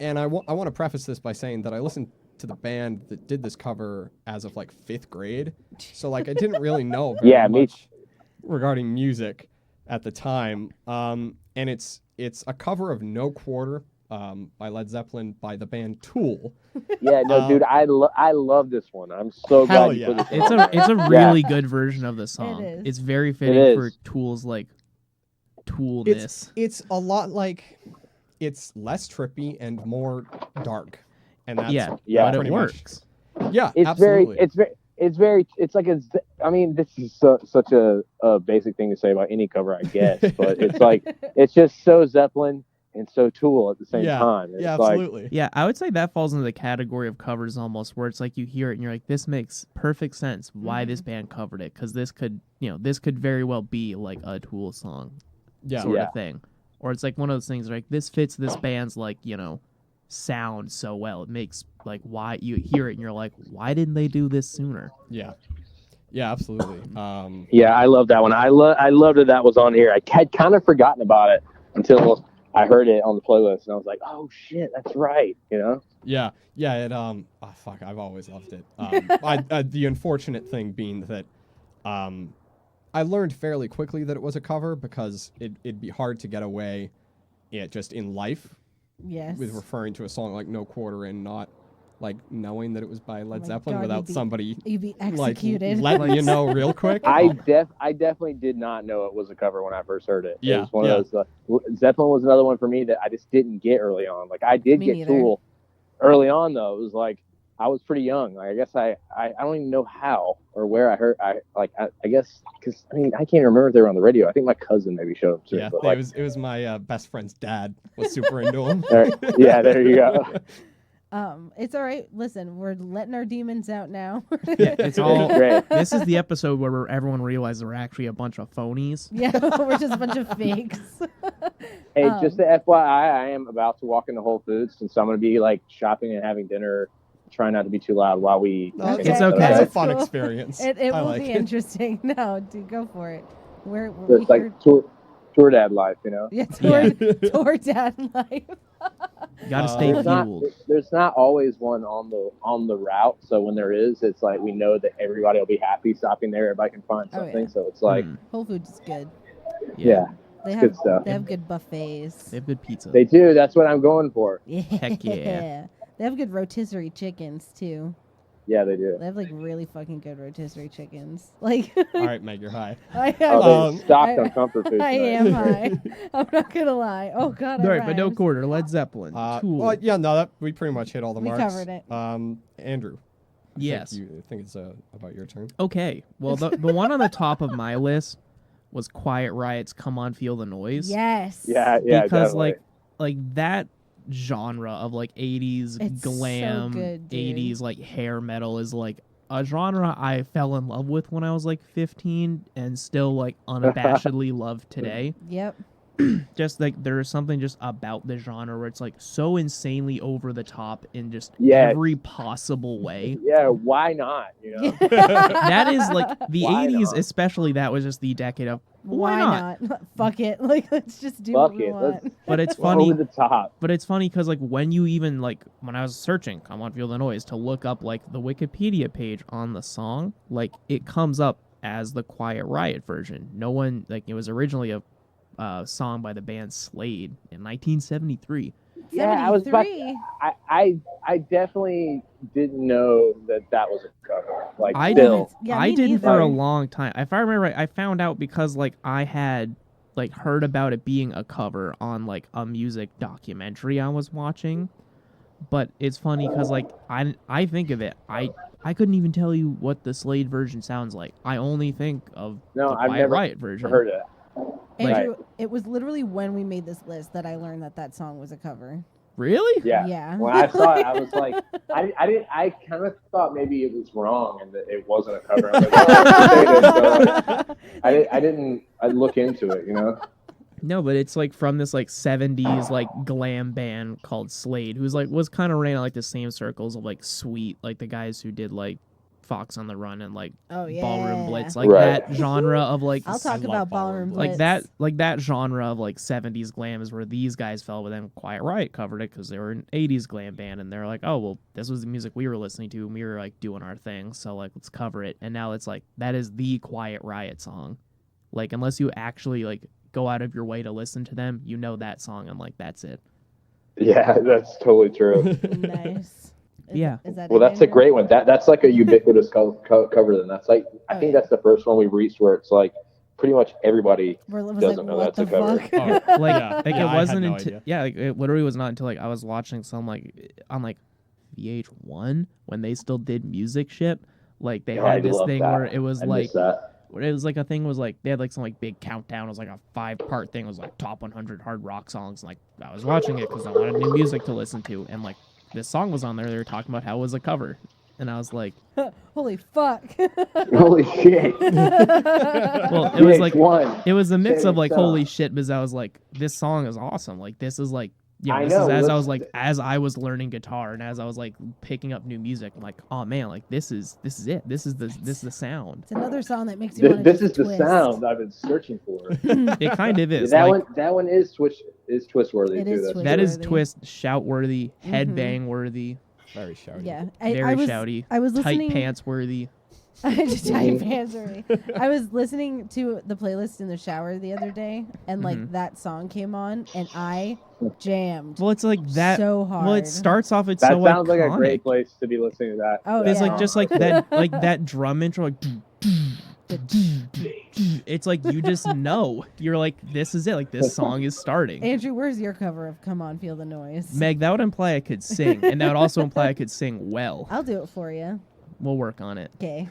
I want to preface this by saying that I listened to the band that did this cover as of like 5th grade. So like I didn't really know very much regarding music at the time. And it's a cover of No Quarter by Led Zeppelin by the band Tool. Yeah, no, dude, I love this one. I'm so glad you put this It's a really good version of the song. It is. It's very fitting for Tool's like Toolness. It's a lot like it's less trippy and more dark. And that's but it works. Yeah, it's absolutely. it's like I mean, this is such a basic thing to say about any cover, I guess, but it's like it's just so Zeppelin and so Tool at the same time. It's absolutely. Yeah, I would say that falls into the category of covers almost, where it's like you hear it and you're like, this makes perfect sense why this band covered it, because this could very well be like a Tool song, sort of thing, or it's like one of those things like this fits this band's like sound so well. It makes like why you hear it and you're like, why didn't they do this sooner? Yeah, absolutely. Yeah, I love that one. I loved that was on here. I had kind of forgotten about it until I heard it on the playlist, and I was like, oh shit, that's right. Yeah. It I've always loved it. The unfortunate thing being that I learned fairly quickly that it was a cover because it'd be hard to get away just in life. Yes. With referring to a song like No Quarter and not like knowing that it was by Led Zeppelin without somebody you'd be executed. Like letting you know real quick. I definitely did not know it was a cover when I first heard it. Yeah, it was one of those. Zeppelin was another one for me that I just didn't get early on. Like I did get neither. Tool early on though. It was like I was pretty young. Like, I guess I don't even know how or where I heard. I guess because I can't remember if they were on the radio. I think my cousin maybe showed them to me. Yeah, But like, it was my best friend's dad was super into him. yeah, there you go. It's all right. Listen, we're letting our demons out now. Yeah, it's all Great. This is the episode where everyone realizes we're actually a bunch of phonies. Yeah, we're just a bunch of fakes. Hey, just the FYI, I am about to walk into Whole Foods, and so I'm going to be like shopping and having dinner. Try not to be too loud while we. No, Okay. It's okay. That's a That's fun cool. experience. It I will like be it. interesting. No, dude, go for it. We're It's like tour dad life, you know. yeah, Yeah. tour dad life. You gotta stay fueled. There's not always one on the route, so when there is, it's like we know that everybody will be happy stopping there. Everybody can find Oh, something, yeah. so it's like, Whole Foods is good. yeah, They it's have good stuff. They have good buffets. They have good pizza. They do. That's what I'm going for. Yeah. Heck yeah. They have good rotisserie chickens too. Yeah, they do. They have like really fucking good rotisserie chickens. Like All right, Meg, you're high. I Oh, am. they stocked on comfort food. I tonight. am high. I'm not gonna lie. Oh god. All right, but no rhymed. quarter. Led Zeppelin. Tool. Well, yeah, no, that we pretty much hit all the We marks. covered it. Andrew. Yes. I think it's about your turn. Okay. Well, the one on the top of my list was Quiet Riot's "Come On, Feel the Noise." Yes. Yeah, Because definitely. like that genre of like 80s It's so glam, good, dude. 80s like hair metal is like a genre I fell in love with when I was like 15 and still like unabashedly love today. Yep. Just like there's something just about the genre where it's like so insanely over the top in just Yeah. every possible way. Yeah, why not? You know. That is like the Why 80s, not? especially. That was just the decade of Why not? Fuck it. Like let's just do Fuck what we it. want. But it's funny. Over the top. But it's funny because like when you even like when I was searching "Come On, Feel the Noise" to look up like the Wikipedia page on the song, like it comes up as the Quiet Riot version. No one like it was originally a song by the band Slade in 1973. Yeah, I was about. 73. I definitely didn't know that was a cover. Like I still. Yeah, I me did for neither. a long time. If I remember right, I found out because like I had like heard about it being a cover on like a music documentary I was watching. But it's funny because like I think of it, I couldn't even tell you what the Slade version sounds like. I only think of No, the I've Quiet never Riot version. heard of that. Andrew, it was literally when we made this list that I learned that song was a cover. Really? Yeah. Yeah. When I saw it, I was like, I kind of thought maybe it was wrong and that it wasn't a cover. I was like, oh, I didn't look into it, you know. No, but it's like from this like 70s like glam band called Slade, who's like was kind of ran in like the same circles of like Sweet, like the guys who did like Fox on the Run and like Oh yeah. Ballroom Blitz, like Right. that genre of like I'll talk love about Ballroom Ballroom like Blitz. that genre of like 70s glam is where these guys fell, but then Quiet Riot covered it because they were an 80s glam band and they're like, oh well, this was the music we were listening to and we were like doing our thing, so like let's cover it. And now it's like that is the Quiet Riot song. Like unless you actually like go out of your way to listen to them, you know that song and like that's it. Yeah, that's totally true. Nice. Yeah. Is that Well, it, that's a Andrew? great one. That's like a ubiquitous cover. Then that's like I Oh, think yeah. that's the first one we reached where it's like pretty much everybody. Where it was doesn't like, know what that's a the cover. fuck? Oh, Like, Yeah. like Yeah, it I wasn't had no until idea. like it literally was not until like I was watching some like on like VH1 when they still did music shit. Like they Oh, I had this love thing that. where it was I like miss that. it was like a thing was like they had like some like big countdown. It was like a 5-part thing. It was like top 100 hard rock songs. And, like I was watching it because I wanted new music to listen to, and like this song was on there. They were talking about how it was a cover, and I was like, Holy fuck. Holy shit! well, it was like VH1. it was a mix Same of like stuff. holy shit because I was like, this song is awesome. Like this is like. Yeah, I this know, is as I let's- was like as I was learning guitar and as I was like picking up new music, I'm like, oh man, like this is it. This is the sound. It's another song that makes you want to This is the sound I've been searching for. It kind of is. that like, one is twist worthy It too. is That's twist- that is worthy. twist shout worthy, Mhm. headbang worthy, Very shouty. Yeah. very I was, shouty, I was listening. tight pants worthy. Just tight pants already. I was listening to the playlist in the shower the other day, and like Mhm. that song came on, and I jammed Well, it's like that. so hard. Well, it starts off. It's that so sounds iconic. like a great place to be listening to that. Oh, It's yeah. like just like that, like that drum intro, like. it's like you just know. You're like, this is it. Like this song is starting. Andrew, where's your cover of "Come On, Feel the Noise"? Meg, that would imply I could sing, and that would also imply I could sing well. I'll do it for you. We'll work on it. Okay.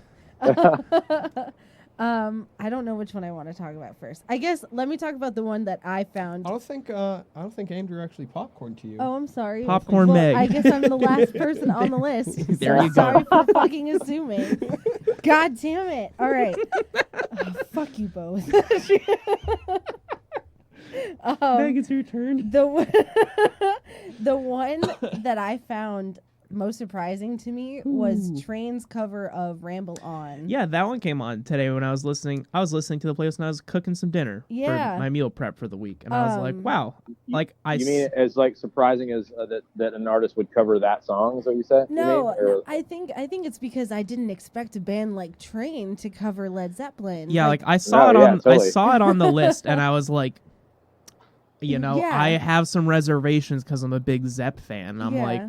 I don't know which one I want to talk about first. I guess let me talk about the one that I found. I don't think Andrew actually popcorned to you. Oh, I'm sorry. Popcorn well, Meg. I guess I'm the last person on the list. There so you go. sorry for fucking assuming. God damn it. All right. Oh, fuck you both. Meg, it's your turn. The one that I found most surprising to me was Train's cover of "Ramble On." Yeah, that one came on today when I was listening. I was listening to the playlist and I was cooking some dinner Yeah. for my meal prep for the week, and I was like, "Wow!" Like You mean as like surprising as that an artist would cover that song? Is what you said? No, you mean? Or- I think it's because I didn't expect a band like Train to cover Led Zeppelin. yeah, like I saw it No, yeah, on totally. I saw it on the list, and I was like, you know, Yeah. I have some reservations because I'm a big Zepp fan. And I'm yeah. like,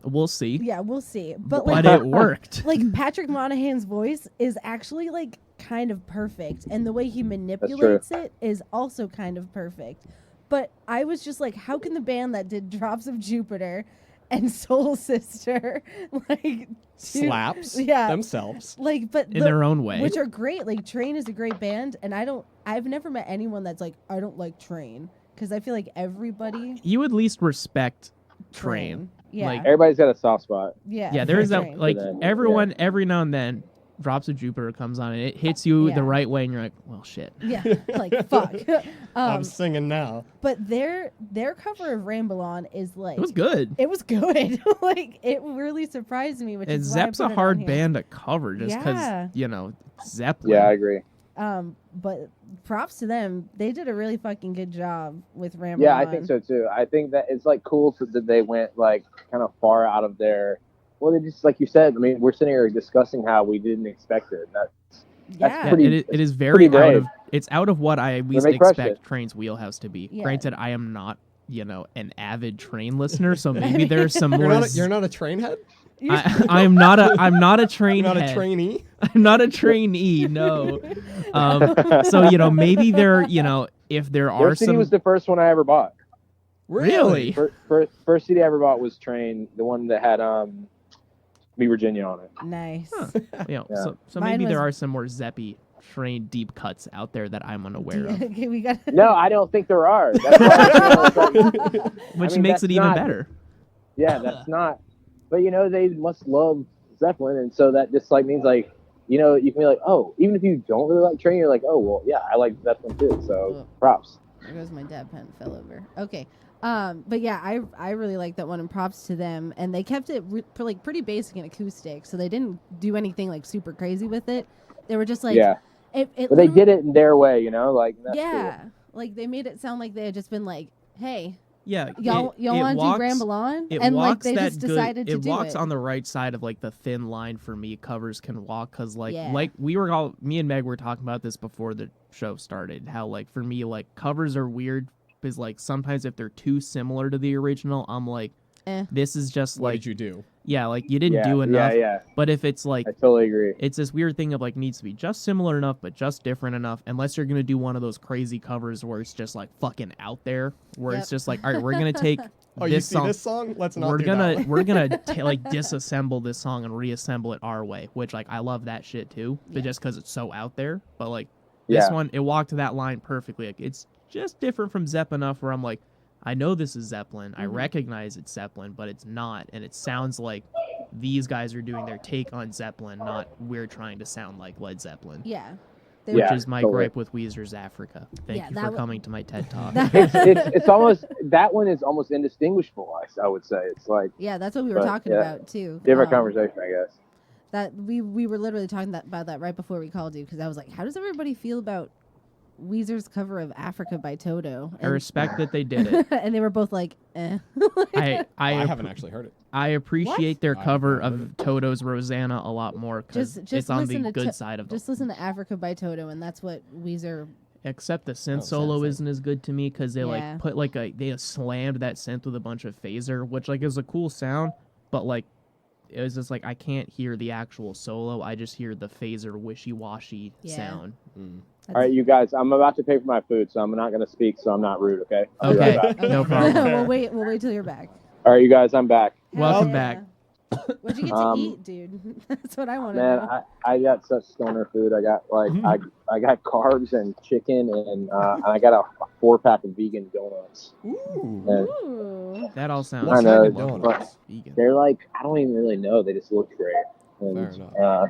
we'll see, Yeah, we'll see. But but like, it worked. like Patrick Monahan's voice is actually like kind of perfect, and the way he manipulates it is also kind of perfect. But I was just like, how can the band that did Drops of Jupiter and Soul Sister like Slaps yeah. themselves. like, but In their own way. which are great. Like Train is a great band, and I've never met anyone that's like, I don't like Train, because I feel like everybody You would least respect Train. Yeah, Like, Everybody's got a soft spot. yeah, Yeah, there is for that, Train. like, them, everyone, every now and then, Drops of Jupiter comes on, and it hits you Yeah. the right way, and you're like, well, shit. Yeah, like fuck. I'm singing now. But their cover of Ramble On is like It was good. It was good. Like it really surprised me. Which And is why I Zepp's put a it hard on here. band to cover just because, Yeah. you know, Zeppelin. Yeah, I agree. But props to them. They did a really fucking good job with Ramble Yeah, On. I think so too. I think that it's like cool that they went like kind of far out of their. Well, they just like you said. I mean, we're sitting here discussing how we didn't expect it. That's Yeah. pretty- it is pretty very out brave. of, it's out of what I at least they crushed expect it. Train's wheelhouse to be. Yeah. Granted, I am not, you know, an avid Train listener, so maybe there's some You're more. not a train head? I'm not a train You're not head. a trainee? I'm not a trainee, no. So, you know, maybe there, you know, if there are Your CD some. was the first one I ever bought. Really? First CD I ever bought was Train, the one that had Me Virginia on it. Nice. Huh. You know, Yeah. so Mine maybe there was- are some more Zeppy Train deep cuts out there that I'm unaware of, Okay, we got. No, I don't think there are. That's why I was like, which I mean, makes that's it even not- better. yeah, that's not. But you know, they must love Zeppelin, and so that just like means like, you know, you can be like, oh, even if you don't really like Train, you're like, oh well, yeah, I like Zeppelin too. So Ugh. props. There goes my dab pen. Fell over. Okay. But yeah, I really like that one, and props to them. And they kept it like pretty basic and acoustic, so they didn't do anything like super crazy with it. They were just like, Yeah, it but they literally- did it in their way, you know, like that's yeah, like they made it sound like they had just been like, hey, Yeah, y'all want to do Ramble On, It and like walks they that just good. decided to It do walks it. on the right side of like the thin line for me. Covers can walk because like Yeah. like we were all me and Meg were talking about this before the show started. How like for me like covers are weird because like sometimes if they're too similar to the original, I'm like, this is just What like did you do? yeah, like you didn't yeah, do enough. Yeah, But if it's like I totally agree. it's this weird thing of like needs to be just similar enough but just different enough, unless you're gonna do one of those crazy covers where it's just like fucking out there, where it's Yep. just like, all right, we're gonna take Oh, you this see song. this song? Let's not We're do gonna that. we're gonna like disassemble this song and reassemble it our way, which like I love that shit too, but Yeah. just because it's so out there. But like this Yeah. one, it walked that line perfectly. Like it's just different from Zepp enough where I'm like, I know this is Zeppelin, I Mhm. recognize it's Zeppelin, but it's not, and it sounds like these guys are doing their take on Zeppelin, not we're trying to sound like Led Zeppelin. Yeah. They Yeah. Which is my totally. gripe with Weezer's Africa. Thank Yeah, you that for w- coming to my TED Talk. It's almost that one is almost indistinguishable. I would say it's like Yeah, that's what we were But, talking yeah. about too. different conversation, I guess. That we were literally talking about that right before we called you, because I was like, how does everybody feel about Weezer's cover of Africa by Toto? I respect that they did it. And they were both like, eh. I haven't actually heard it. I appreciate their I cover haven't of Toto's Rosanna a lot more because Just it's on the listen to good To- side of Just it. listen to Africa by Toto, and that's what Weezer. Except the synth Oh, solo sounds like- isn't as good to me because they Yeah. like put like they slammed that synth with a bunch of phaser, which like is a cool sound, but like it was just like I can't hear the actual solo. I just hear the phaser wishy washy Yeah. sound. All right, you guys. I'm about to pay for my food, so I'm not going to speak. So I'm not rude. Okay. I'll be Okay. right back. No problem. We'll wait till you're back. All right, you guys. I'm back. Welcome Hell back. What'd you get to eat, dude? That's what I want to Man, know. I got such stoner food. I got I got carbs and chicken, and I got a 4-pack of vegan donuts. Ooh. And Ooh. That all sounds. What kind of lovely. donuts? Vegan. they're like, I don't even really know. They just look great. And, Fair enough.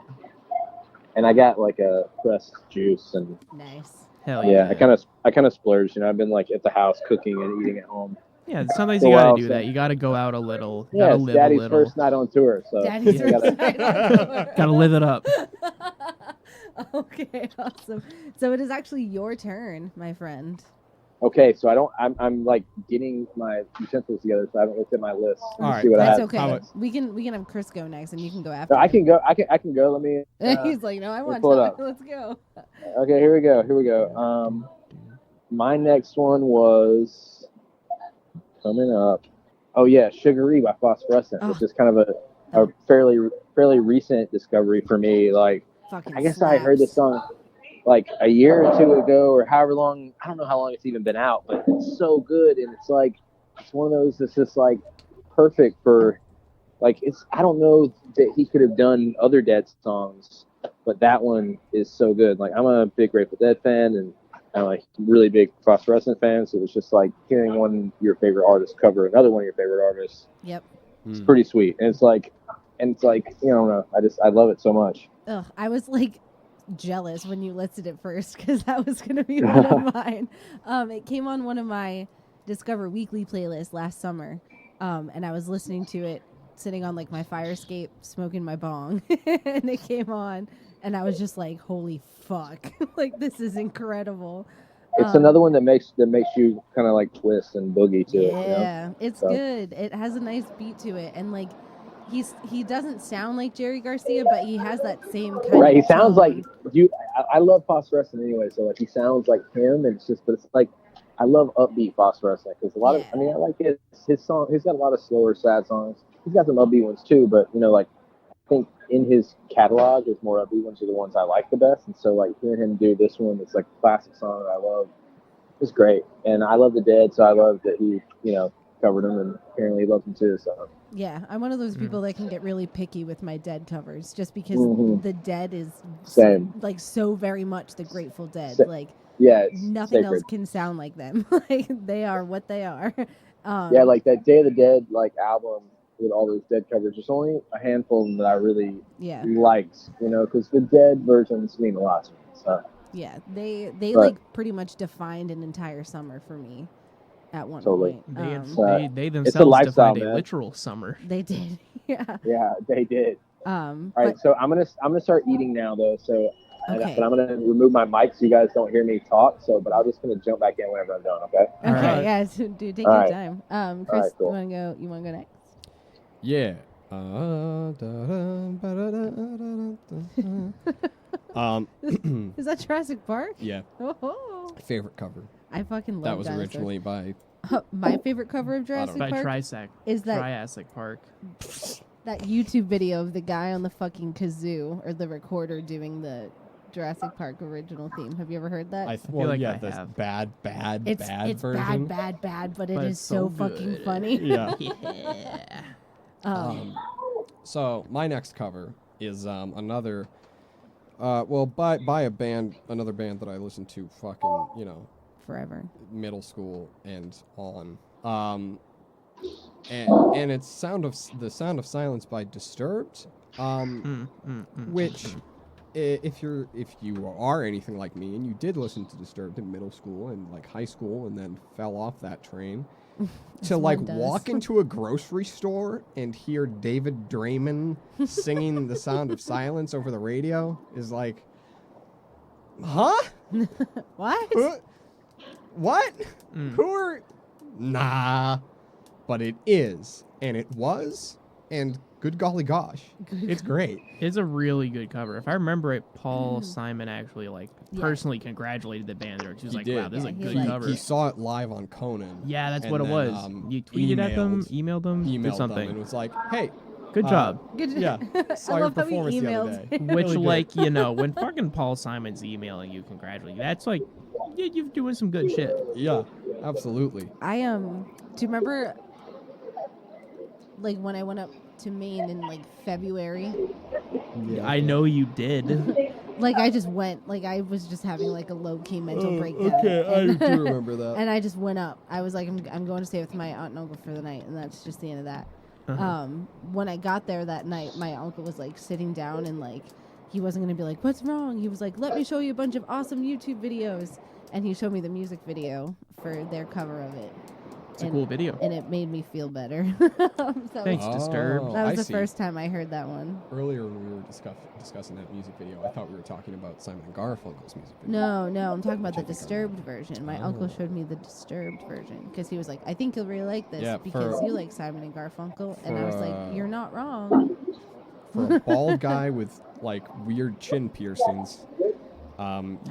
And I got like a pressed juice, and Nice. Hell yeah, yeah. I kind of splurged. I've been like at the house cooking and eating at home. Yeah, sometimes So you gotta well, do so- that. You gotta go out a little. You Yeah, gotta it's live Daddy's a little. first night on tour, so Daddy's you first night on tour. Gotta live it up. Okay, awesome. So it is actually your turn, my friend. Okay, so I'm like getting my utensils together, so I haven't looked at my list. Let me All right. see what I That's have. okay. How about- We can have Chris go next, and you can go after. No, I him. can go. I can go. Let me. He's like, no, I want pull it to. up. Let's go. Okay, here we go. My next one was coming up. Oh yeah, Sugaree by Phosphorescent, which is kind of a fairly recent discovery for me. Like, Fucking I guess I heard this slaps. song like a year or two ago, or however long. I don't know how long it's even been out, but it's so good, and it's like it's one of those that's just like perfect for like it's. I don't know that he could have done other Dead songs, but that one is so good. Like, I'm a big Grateful Dead fan, and I'm a really big Phosphorescent fan, so it's just like hearing one of your favorite artists cover another one of your favorite artists. Yep. It's pretty sweet, and it's like you know, I love it so much. Ugh, I was like jealous when you listed it first because that was gonna be one of mine. It came on one of my Discover Weekly playlists last summer, and I was listening to it sitting on like my fire escape, smoking my bong, and it came on, and I was just like, "Holy fuck! Like, this is incredible." It's another one that makes you kind of like twist and boogie to Yeah, it. You know? it's So. good. It has a nice beat to it, and like he doesn't sound like Jerry Garcia, but he has that same kind Right, of he sounds like tone. you. I love Phosphorescent anyway, so like he sounds like him, and but it's like I love upbeat Phosphorescent because a lot of, I mean, I like his song. He's got a lot of slower, sad songs. He's got some upbeat ones too, but you know, like I think in his catalog, his more upbeat ones are the ones I like the best, and so like hearing him do this one, it's like a classic song that I love. It's great, and I love the Dead, so I love that he, you know, covered them, and apparently he loves them too. So. Yeah, I'm one of those people that can get really picky with my Dead covers, just because the Dead is Same. like so very much the Grateful Dead. Like, yeah, it's nothing sacred. else can sound like them. Like, they are what they are. Yeah, like that Day of the Dead like album with all those Dead covers. There's only a handful of them that I really liked, you know, because the Dead versions mean a lot to me. So. Yeah, they like pretty much defined an entire summer for me at one point. They themselves defined a literal summer. They did. Yeah. Yeah, they did. All right, so I'm gonna start eating now though. So, okay. But I'm gonna remove my mic so you guys don't hear me talk. So, but I'm just gonna jump back in whenever I'm done. Okay. Okay. Right. Yeah. So, dude, take your time. Chris, right, cool. You wanna go next? Yeah. Is that Jurassic Park? Yeah. Oh. Favorite cover. I fucking love that. Was dinosaurs. originally by. My favorite cover of Jurassic by Park is that Triassic Park. That YouTube video of the guy on the fucking kazoo or the recorder doing the Jurassic Park original theme. Have you ever heard that? I feel like I this have. bad it's version. bad, but it is so fucking funny. Yeah. Yeah. So my next cover is another, by a band, another band that I listened to fucking, you know, forever, middle school and on. And it's the Sound of Silence by Disturbed, which. If you are anything like me and you did listen to Disturbed in middle school and like high school and then fell off that train, to like walk into a grocery store and hear David Draymond singing The Sound of Silence over the radio is like, huh? What? What? Who are? Nah, but it is, and it was, and good golly gosh, it's great. It's a really good cover. If I remember it, Paul Simon actually personally congratulated the band. He was like, did. "Wow, this is a good cover." He saw it live on Conan. Yeah, that's what it was. You tweeted at them, emailed them, did something, and it was like, "Hey, Good job. Good Yeah, saw I your love how he performance the other emailed. day. Which, Really good. like, you know, when fucking Paul Simon's emailing you, congratulating you, that's like, you're doing some good shit. Yeah, absolutely. I do you remember like when I went up to Maine in like February? Yeah, I know you did. Like I just went, like I was just having like a low key mental breakdown. Okay, I and, do remember that. and I just went up. I was like, I'm going to stay with my aunt and uncle for the night, and that's just the end of that. Uh-huh. When I got there that night, my uncle was like sitting down and like he wasn't gonna be like, what's wrong? He was like, let me show you a bunch of awesome YouTube videos, and he showed me the music video for their cover of it. It's a cool video. And it made me feel better. Thanks, Disturbed. That was I the see. first time I heard that one. Earlier when we were discussing that music video, I thought we were talking about Simon and Garfunkel's music video. No, I'm talking about the Check it out. Disturbed version. My uncle showed me the Disturbed version because he was like, I think you'll really like this Yeah, because for- you like Simon and Garfunkel. And I was for, like, you're not wrong. For a bald guy with like weird chin piercings,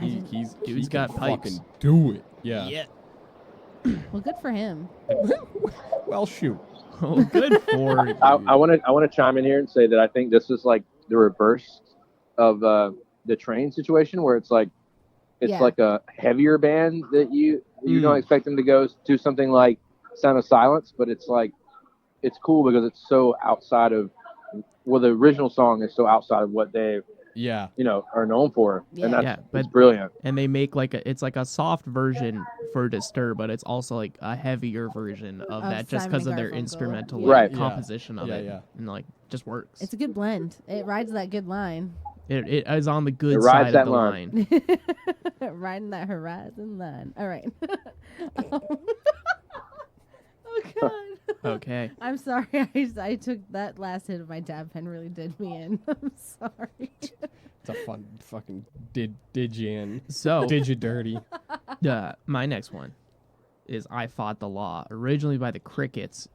he's Dude's got can pipes. fucking do it. Yeah. Well, good for him. Well, shoot. Oh, good for you. I want to chime in here and say that I think this is like the reverse of the train situation, where it's like Yeah. like a heavier band that you don't expect them to go do something like Sound of Silence, but it's like it's cool because it's so outside of the original song is so outside of what they Yeah. are known for, Yeah. and that's Yeah, it's but- brilliant. And they make like it's like a soft version for Disturb, but it's also like a heavier version of that just Simon because and of their Garfunkel. instrumental Yeah. like, Right. Yeah. composition of Yeah, it. yeah. And like just works. It's a good blend. It rides that good line. It is on the good It rides side that of the line. line. Riding that horizon line. All right. Oh, God. Okay. I'm sorry. I took that last hit of my dab pen really did me in. I'm sorry. It's a fun fucking did you in. So Did you dirty? my next one is I Fought the Law, originally by the Crickets,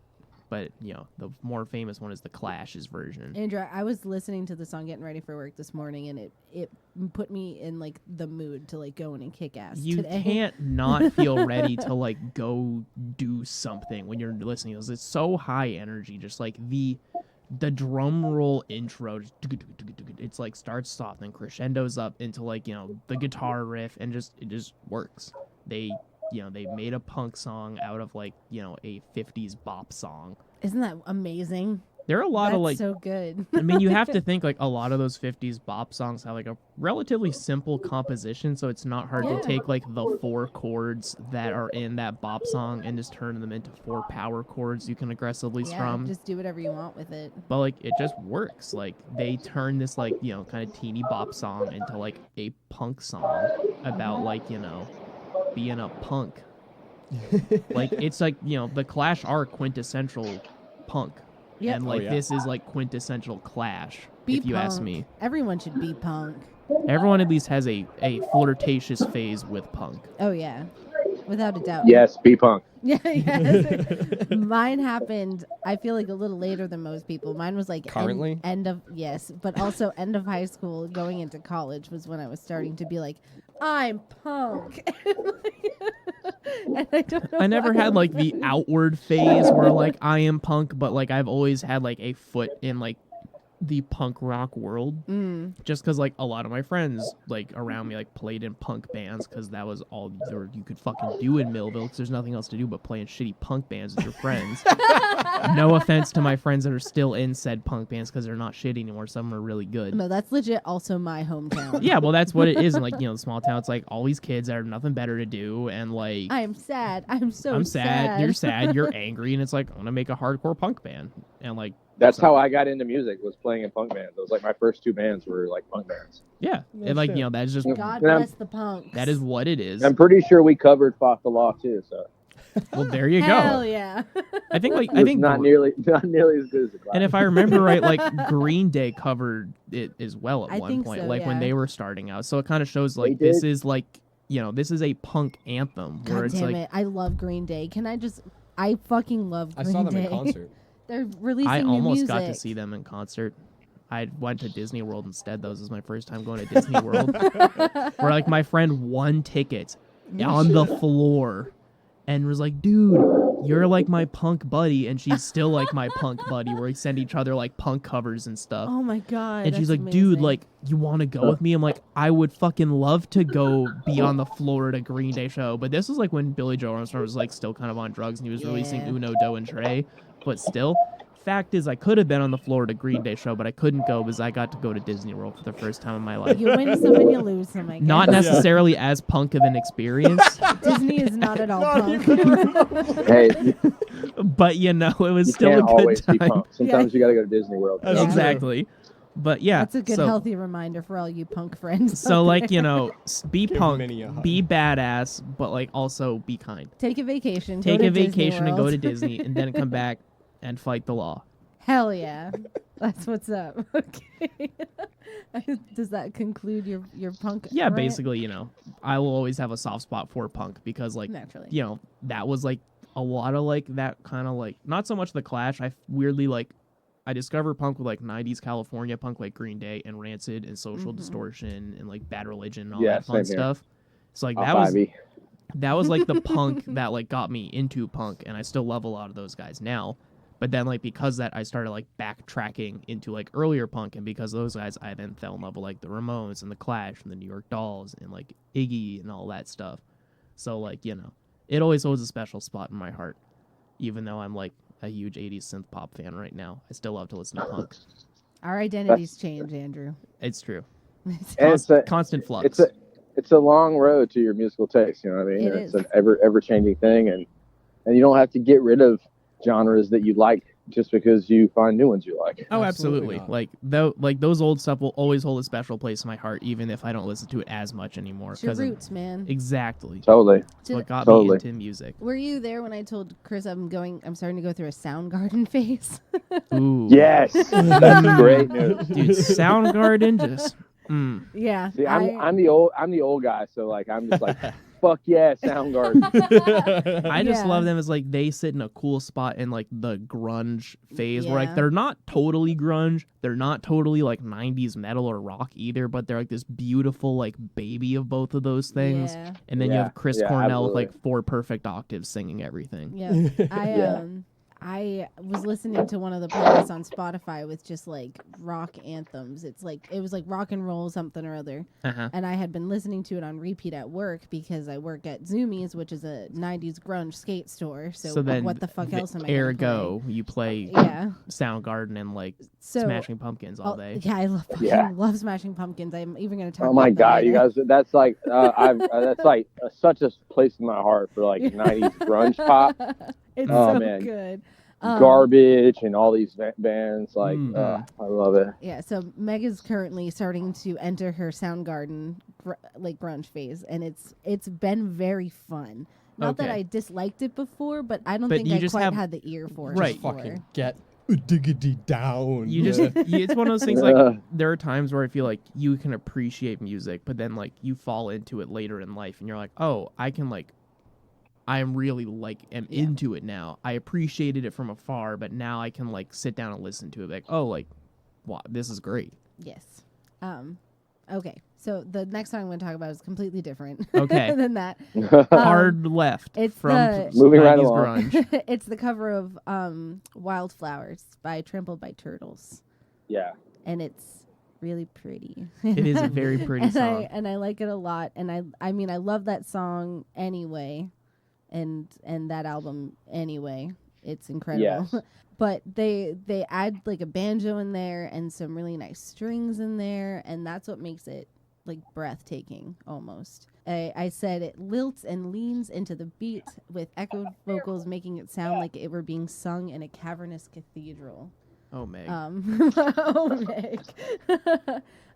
but the more famous one is the Clash's version. Andrew, I was listening to the song getting ready for work this morning, and it put me in like the mood to like go in and kick ass You today. can't not feel ready to like go do something when you're listening to this. It's so high energy, just like the drum roll intro. It's like starts soft and crescendos up into like the guitar riff, and it just works. They made a punk song out of like a 50s bop song. Isn't that amazing? There are a lot That's of like so good. I mean, you have to think like a lot of those 50s bop songs have like a relatively simple composition, so it's not hard Yeah. to take like the 4 chords that are in that bop song and just turn them into 4 power chords you can aggressively strum. Just do whatever you want with it. But like it just works. Like they turn this like kind of teeny bop song into like a punk song about like being a punk. Like it's like the Clash are quintessential punk. Yep. And like yeah. this is like quintessential Clash, Be if you ask punk. me. Everyone should be punk. Everyone at least has a flirtatious phase with punk. Oh yeah, without a doubt. Yes, B-Punk. Yeah, yes. Mine happened, I feel like a little later than most people. Mine was like Currently? end of yes, but also end of high school, going into college was when I was starting to be like, I'm punk. And I don't know. I never why. had like the outward phase where like I am punk, but like I've always had like a foot in like the punk rock world, just because like a lot of my friends like around me like played in punk bands because that was all you could fucking do in Millville because there's nothing else to do but play in shitty punk bands with your friends. No offense to my friends that are still in said punk bands because they're not shitty anymore. Some are really good. No, that's legit also my hometown. Yeah, well, that's what it is in like the small town. It's like all these kids that have nothing better to do, and like I am sad. I'm so I'm sad. You're sad. You're angry, and it's like I'm gonna make a hardcore punk band, and like That's how I got into music, was playing in punk bands. It was like my first 2 bands were like punk bands. yeah, No and like shit. that's just God Yeah. bless the punks. that is what it is. I'm pretty sure we covered Fought the Law too, so Well, there you Hell go. yeah. I think like it I was think not nearly as good as the Clash. and if I remember right, like Green Day covered it as well at I one think point, so, like when yeah. they were starting out. So it kind of shows like They this did. is like this is a punk anthem where God it's damn like it. I love Green Day. I fucking love I Green saw them Day. in concert. They're releasing I new almost music. got to see them in concert. I went to Disney World instead. That was my first time going to Disney World. Where like my friend won tickets on the floor and was like, dude, you're like my punk buddy, and she's still like my punk buddy, where we send each other like punk covers and stuff. Oh my god. And she's that's like, dude, amazing. like, you want to go with me? I'm like, I would fucking love to go be on the Florida Green Day show. But this was like when Billy Joe Armstrong was like still kind of on drugs, and he was releasing Yeah. Uno, Do, and Trey. But still, fact is, I could have been on the Florida Green Day show, but I couldn't go because I got to go to Disney World for the first time in my life. You win some and you lose some, I guess. Not necessarily as punk of an experience, Disney is not at all punk. Hey, but you know, it was you still can't a good always be time. punk. Sometimes you got to go to Disney World. Yeah. Exactly. But yeah, That's a good, so, healthy reminder for all you punk friends. So out like, there. you know, be Give punk, Minnie a hug. be badass, but like also be kind. Take a vacation. Take go to a Disney vacation and go World. to Disney, and then come back and fight the law. Hell yeah. That's what's up. Okay. Does that conclude your punk? Yeah, rant? basically, you know, I will always have a soft spot for punk because, like, Naturally. you know, that was like a lot of like that kind of like not so much the Clash. I weirdly like I discovered punk with like 90s California punk, like Green Day and Rancid and Social Distortion and like Bad Religion and all Yeah, that fun same here. stuff. So like Off that was like the punk that like got me into punk, and I still love a lot of those guys now. But then like because of that, I started like backtracking into like earlier punk, and because of those guys, I then fell in love with like the Ramones and the Clash and the New York Dolls and like Iggy and all that stuff. So like, you know, it always holds a special spot in my heart, even though I'm like a huge 80s synth pop fan right now. I still love to listen to punk. Our identities change, Andrew. It's true. And it's a, Constant flux. it's a long road to your musical taste. You know what I mean? It It's is. an ever changing thing, and you don't have to get rid of genres that you like just because you find new ones you like. Oh, Absolutely absolutely. not. Like those old stuff will always hold a special place in my heart, even if I don't listen to it as much anymore. It's your 'cause of- roots, man. Exactly. Totally. It's what got Totally. me into music. Were you there when I told Chris I'm starting to go through a Soundgarden phase? Ooh. Yes, that's great news. Dude, Soundgarden just. Yeah. See, I'm the old guy, so like I'm just like, fuck yeah, Soundgarden. I just Yeah. love them as like they sit in a cool spot in like the grunge phase where like Yeah. they're not totally grunge, they're not totally like 90s metal or rock either, but they're like this beautiful like baby of both of those things. Yeah. And then you Yeah, have Chris yeah, Cornell with absolutely. like 4 perfect octaves singing everything. Yeah. Yeah. I was listening to one of the playlists on Spotify with just like rock anthems. It was like rock and roll something or other. Uh-huh. And I had been listening to it on repeat at work because I work at Zoomies, which is a 90s grunge skate store. So, then what the fuck else am I gonna ergo you play play? Yeah. Soundgarden and like So Smashing Pumpkins all day. Yeah, I love Yeah. love Smashing Pumpkins. I'm even going to talk Oh my about them god, you later. guys! That's like that's like such a place in my heart for like '90s grunge pop, It's Oh, so man. good. garbage, and all these bands. Like, Mhm. I love it. Yeah, so Meg is currently starting to enter her Soundgarden like grunge phase, and it's been very fun. Not that Okay. I disliked it before, but I don't But think you I just quite have- had the ear for it. Right. before. Fucking get diggity down. You just it's one of those things like there are times where I feel like you can appreciate music, but then like you fall into it later in life and you're like, "Oh, I can like I'm really like am Yeah. into it now. I appreciated it from afar, but now I can like sit down and listen to it like, "Oh, like wow, this is great." Yes. Okay. So the next song I'm going to talk about is completely different. Okay. than that. Hard left it's from the- Moving right 90s along. grunge. It's the cover of Wildflowers by Trampled by Turtles, Yeah, and it's really pretty. It is a very pretty and song. I like it a lot, and I mean I love that song anyway, and that album anyway. It's incredible. Yes. But they add like a banjo in there and some really nice strings in there, and that's what makes it like breathtaking almost. I said it lilts and leans into the beat with echoed vocals, making it sound like it were being sung in a cavernous cathedral. Oh, Meg. Oh, Meg.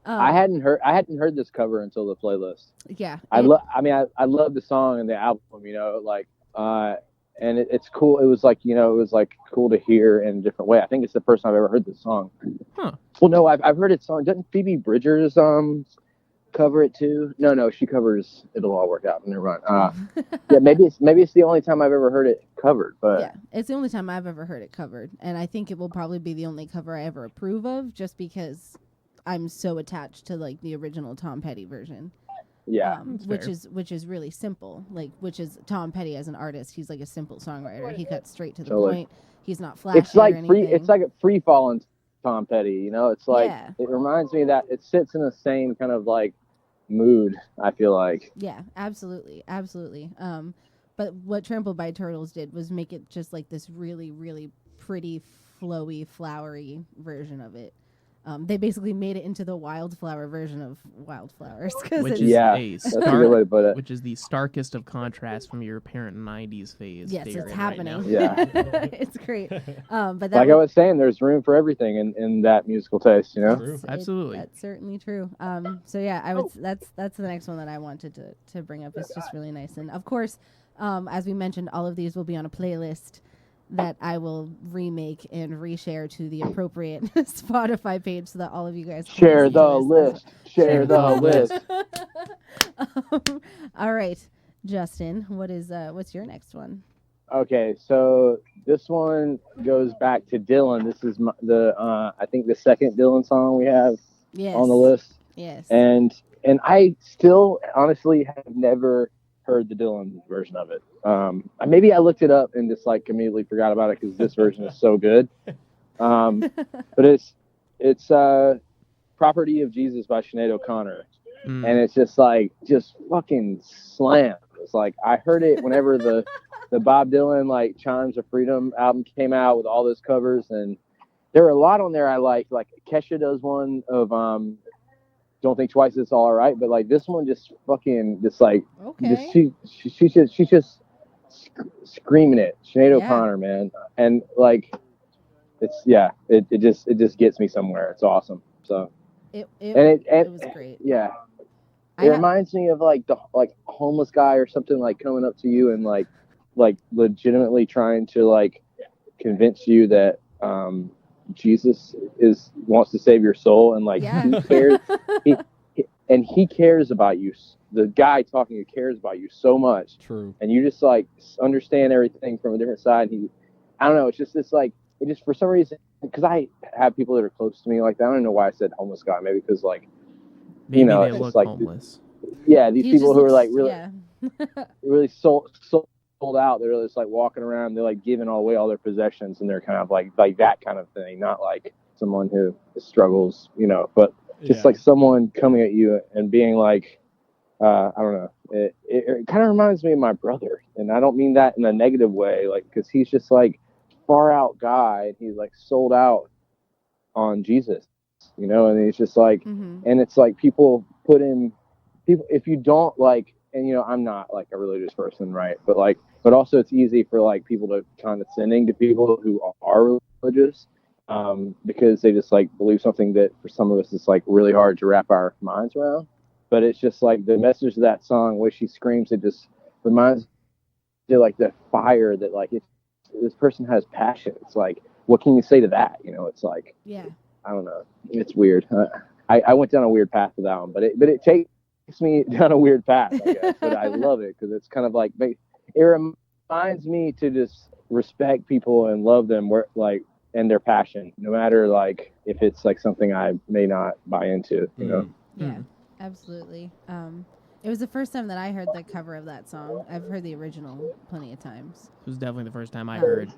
I hadn't heard this cover until the playlist. Yeah. I love the song and the album. You know, like and it's cool. It was like cool to hear in a different way. I think it's the first time I've ever heard this song. Huh. Well, no, I've heard it song. Doesn't Phoebe Bridgers cover it too? No, she covers "It'll All Work Out" in her run. Yeah, maybe it's the only time I've ever heard it covered. But Yeah, it's the only time I've ever heard it covered, and I think it will probably be the only cover I ever approve of, just because I'm so attached to like the original Tom Petty version. Yeah. which is really simple. Like, which is Tom Petty as an artist. He's like a simple songwriter. He cuts straight to the point. He's not flashy. It's like or anything. It's like a free falling Tom Petty. You know, it's like Yeah. it reminds me that it sits in the same kind of like mood. I feel like. Yeah, absolutely. But what Trampled by Turtles did was make it just like this really, really pretty, flowy, flowery version of it. They basically made it into the Wildflower version of Wildflowers. Which That's a good way to put it. Which is the starkest of contrasts from your apparent 90s phase. Yes, it's happening. Right Yeah. It's great. But that like I was saying, there's room for everything in that musical taste, you know? True. Absolutely. That's certainly true. So yeah, that's the next one that I wanted to bring up. It's just really nice. And of course, as we mentioned, all of these will be on a playlist that I will remake and reshare to the appropriate Spotify page so that all of you guys can Share listen the to this. list. Share the list. All right, Justin, what's your next one? Okay, so this one goes back to Dylan. This is I think the second Dylan song we have on the list. Yes. And I still honestly have never heard the Dylan version of it. Maybe I looked it up and just like immediately forgot about it because this version is so good. But it's Property of Jesus by Sinead O'Connor. And it's just fucking slam. It's like I heard it whenever the Bob Dylan like Chimes of Freedom album came out with all those covers, and there were a lot on there I like Kesha does one of Don't Think Twice, It's All Right, but like this one just fucking just like okay. she's just screaming it. Sinead O'Connor, man. And like it just gets me somewhere. It's awesome. So it was great. Yeah. It reminds me of like the homeless guy or something like coming up to you and like legitimately trying to like convince you that Jesus wants to save your soul, and like he cares he cares about you. The guy talking cares about you so much. True. And you just like understand everything from a different side. I don't know. It's just this like it just for some reason because I have people that are close to me like that. I don't know why I said homeless guy. Maybe because like. Maybe they look just, like, homeless. Yeah, these people who are like really, yeah. really sold out. They're just like walking around. They're like giving away all their possessions, and they're kind of like that kind of thing. Not like someone who struggles, but just like someone coming at you and being like, I don't know. It kind of reminds me of my brother, and I don't mean that in a negative way, like because he's just like far out guy. And he's like sold out on Jesus. And it's just like, and it's like people if you don't like, and I'm not like a religious person, right? But also it's easy for like people to condescending to people who are religious, because they just like believe something that for some of us is like really hard to wrap our minds around. But it's just like the message of that song where she screams, it just reminds you like the fire that like if this person has passion, it's like, what can you say to that? It's like, yeah. I don't know. It's weird. I went down a weird path with that one, but it takes me down a weird path, I guess. But I love it because it's kind of like it reminds me to just respect people and love them and their passion, no matter like if it's like something I may not buy into. Yeah, absolutely. It was the first time that I heard the cover of that song. I've heard the original plenty of times. It was definitely the first time I heard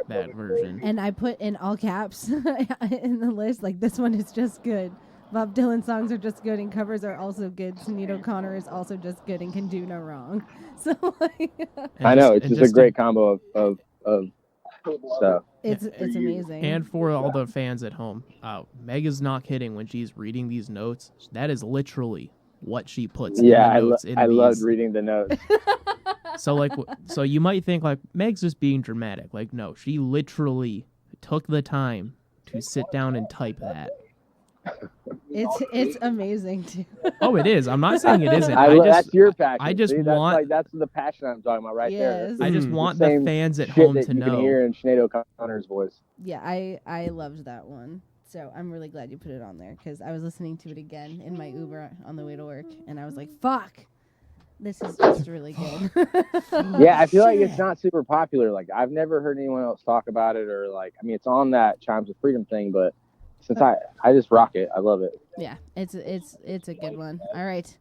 that version. And I put in all caps in the list, like, this one is just good. Bob Dylan songs are just good and covers are also good. Sinead O'Connor is also just good and can do no wrong. So like, I know, it's just a great combo of stuff. It's amazing. And for all the fans at home, Meg is not kidding when she's reading these notes. That is literally what she puts in the notes. I loved reading the notes. So you might think like Meg's just being dramatic. Like, no, she literally took the time to sit down and type that. It's amazing too. Oh, it is. I'm not saying it isn't. That's your passion. I just that's the passion I'm talking about there. I just want the fans at home to know. You can hear in Sinead O'Connor's voice. Yeah, I loved that one. So I'm really glad you put it on there because I was listening to it again in my Uber on the way to work, and I was like, "Fuck, this is just really good." Yeah, I feel like it's not super popular. Like I've never heard anyone else talk about it, or like it's on that Chimes of Freedom thing, but since I just rock it, I love it. Yeah, it's a good one. All right,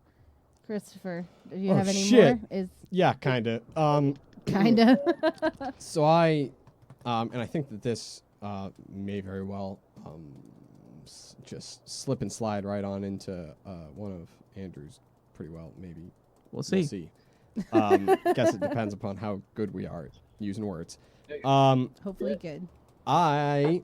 Christopher, do you Oh, have any shit. more? Yeah, kind of. Kinda. So I, and I think that this may very well just slip and slide right on into one of Andrew's pretty well, maybe. We'll see. We'll see. Guess it depends upon how good we are at using words. Hopefully good. I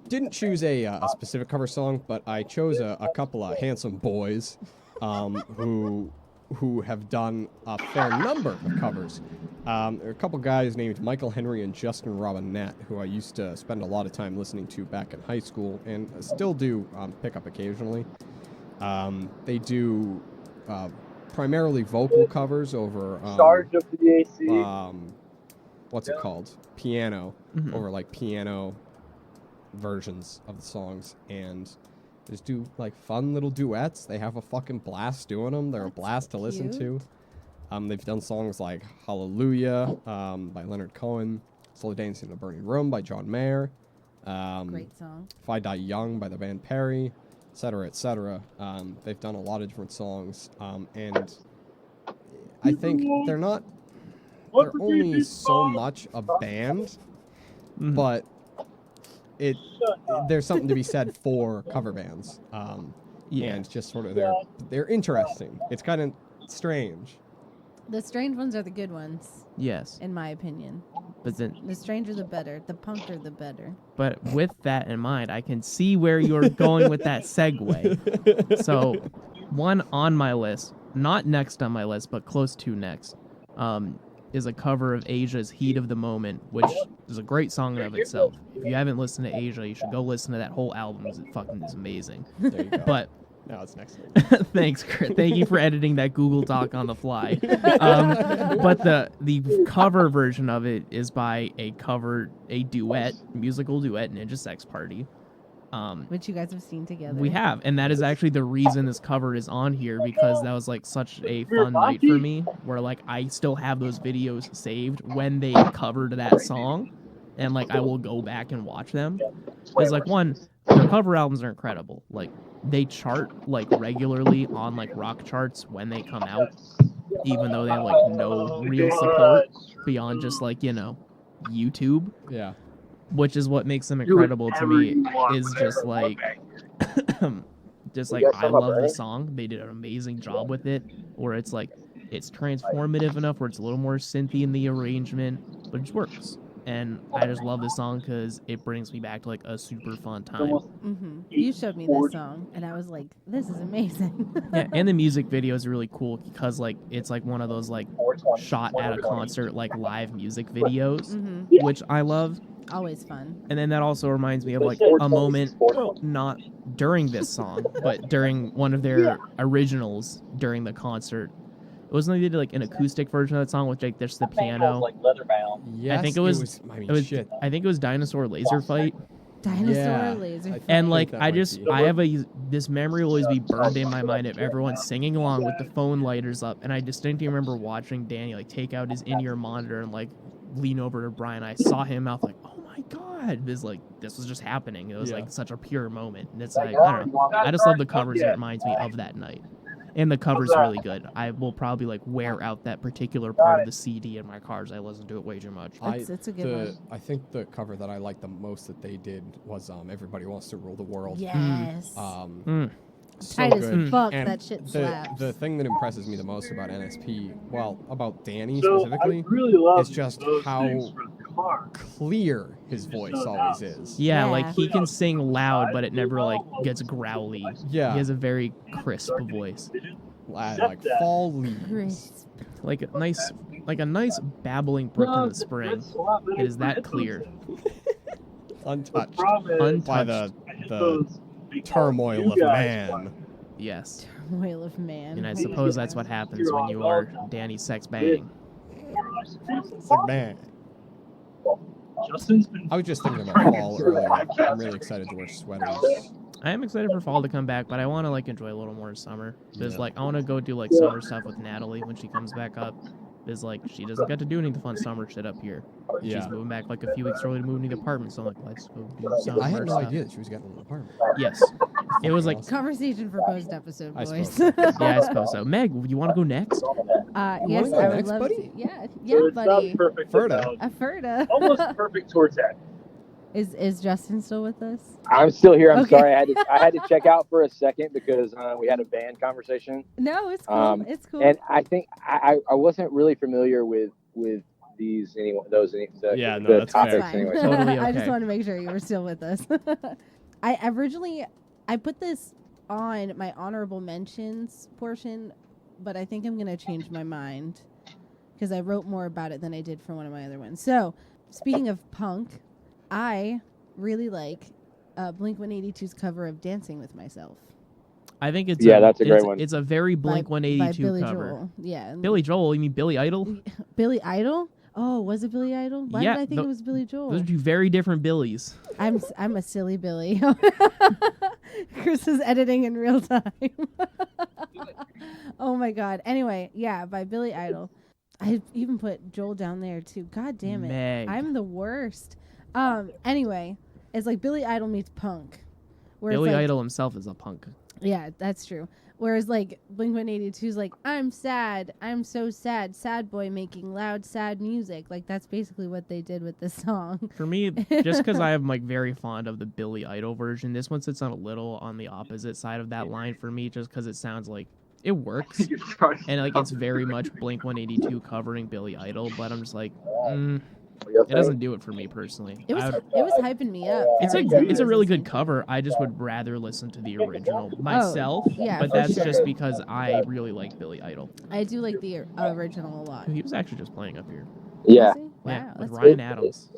didn't choose a specific cover song, but I chose a couple of handsome boys who have done a fair number of covers. There are a couple guys named Michael Henry and Justin Robinette, who I used to spend a lot of time listening to back in high school, and still do pick up occasionally. They do primarily vocal covers over Charge up the AC. what's it called? Piano, over like piano versions of the songs, and just do like fun little duets. They have a fucking blast doing them. They're a blast to listen to. They've done songs like Hallelujah by Leonard Cohen, Slow Dancing in a Burning Room by John Mayer, Great song. If I Die Young by the band Perry, etc., etc. They've done a lot of different songs, and I think they're only so much a band, but there's something to be said for cover bands. And just sort of they're interesting. It's kind of strange. The strange ones are the good ones. Yes. In my opinion. But then, the stranger the better. The punker the better. But with that in mind, I can see where you're going with that segue. So, one on my list, not next on my list, but close to next, is a cover of Asia's Heat of the Moment, which is a great song in and of itself. If you haven't listened to Asia, you should go listen to that whole album. It fucking is amazing. There you go. But now it's next. Thanks, Chris. Thank you for editing that Google Doc on the fly. But the cover version of it is by a musical duet, Ninja Sex Party. Which you guys have seen together. We have, and that is actually the reason this cover is on here, because that was like such a fun night for me, where like I still have those videos saved when they covered that song, and like I will go back and watch them. Because like their cover albums are incredible. Like they chart like regularly on like rock charts when they come out, even though they have like no real support beyond just like, YouTube. Yeah. Which is what makes them incredible to me, is just like I love the song. They did an amazing job with it, where it's like it's transformative enough where it's a little more synthy in the arrangement, but it just works. And I just love this song because it brings me back to like a super fun time. You showed me this song, and I was like, "This is amazing." Yeah, and the music video is really cool because like it's like one of those like shot at a concert like live music videos, which I love. Always fun. And then that also reminds me of like a moment, not during this song, but during one of their originals during the concert. It wasn't like they did like an acoustic version of that song with like just the piano. Yes, I think it was shit. I think it was Dinosaur Laser Fight. Laser Fight. And like I have this memory will always be burned in my mind of everyone singing along with the phone lighters up, and I distinctly remember watching Danny like take out his in-ear monitor and like lean over to Brian. I saw him mouth like, "Oh my god!" This was just happening. It was like such a pure moment. And it's like I don't know. I just love the covers. It reminds me of that night. And the cover's really good. I will probably like wear out that particular part of the CD in my cars. I listen to it way too much. It's a good one. I think the cover that I liked the most that they did was Everybody Wants to Rule the World. Yes. So Tight as good. fuck, And that shit slaps. The thing that impresses me the most about NSP, well, about Danny specifically, is just how clear his voice always is. Yeah, like he can sing loud, but it never like gets growly. Yeah. He has a very crisp voice. Like fall leaves. Crisp. Like a nice babbling brook in the spring. It is that clear. Untouched. Untouched. By the turmoil of man. Yes. Turmoil of man. And I suppose that's what happens when you are Danny Sex Bang. It's like, man. I was just thinking about fall earlier. I'm really excited to wear sweaters. I am excited for fall to come back, but I want to like enjoy a little more summer. Because like I want to go do like summer stuff with Natalie when she comes back up. Because like she doesn't get to do any of the fun summer shit up here. Yeah. She's moving back like a few weeks early to move into the apartment, so I'm like, let's go do summer I had no stuff. idea that she was getting an apartment. Yes. It was like Conversation for post episode, I boys. suppose so. yeah, I suppose so. Meg, you want to go next? Yes, go I would next, love buddy? to. Yeah, So it's buddy. not perfect. Ferda. A Ferda. Almost perfect towards that. Is Justin still with us? I'm still here. I'm Okay. sorry. I had to check out for a second because we had a band conversation. No, it's cool. It's cool. And I think I wasn't really familiar with these that's topics Fine. anyway. Totally I just okay. wanted to make sure you were still with us. I put this on my honorable mentions portion, but I think I'm going to change my mind because I wrote more about it than I did for one of my other ones. So, speaking of punk, I really like Blink-182's cover of Dancing with Myself. I think it's that's a great one. It's a very Blink by 182 Billy cover. Joel. Yeah. Billy Joel? You mean Billy Idol? Billy Idol? Oh, was it Billy Idol? Why Yeah, did I think it was Billy Joel? Those are two very different Billies. I'm a silly Billy. Chris is editing in real time. Oh my god. Anyway, yeah, by Billy Idol. I even put Joel down there too. God damn it. Meg. I'm the worst. Anyway, it's like Billy Idol meets punk. Where it's Billy like, Idol himself is a punk. Yeah, that's true. Whereas like Blink-182's like, I'm sad. I'm so sad. Sad boy making loud, sad music. Like that's basically what they did with this song. For me, just because I am like very fond of the Billy Idol version, this one sits on a little on the opposite side of that line for me, just because it sounds like it works. And like it's very much Blink-182 covering Billy Idol, but I'm just like, it doesn't do it for me personally. It was hyping me up. It's every time I a was really listening. good cover. I just would rather listen to the original myself. yeah, but for that's sure. just because I really like Billy Idol. I do like the original a lot. He was actually just playing up here. Yeah. Was he? Yeah, Wow, with that's Ryan Adams.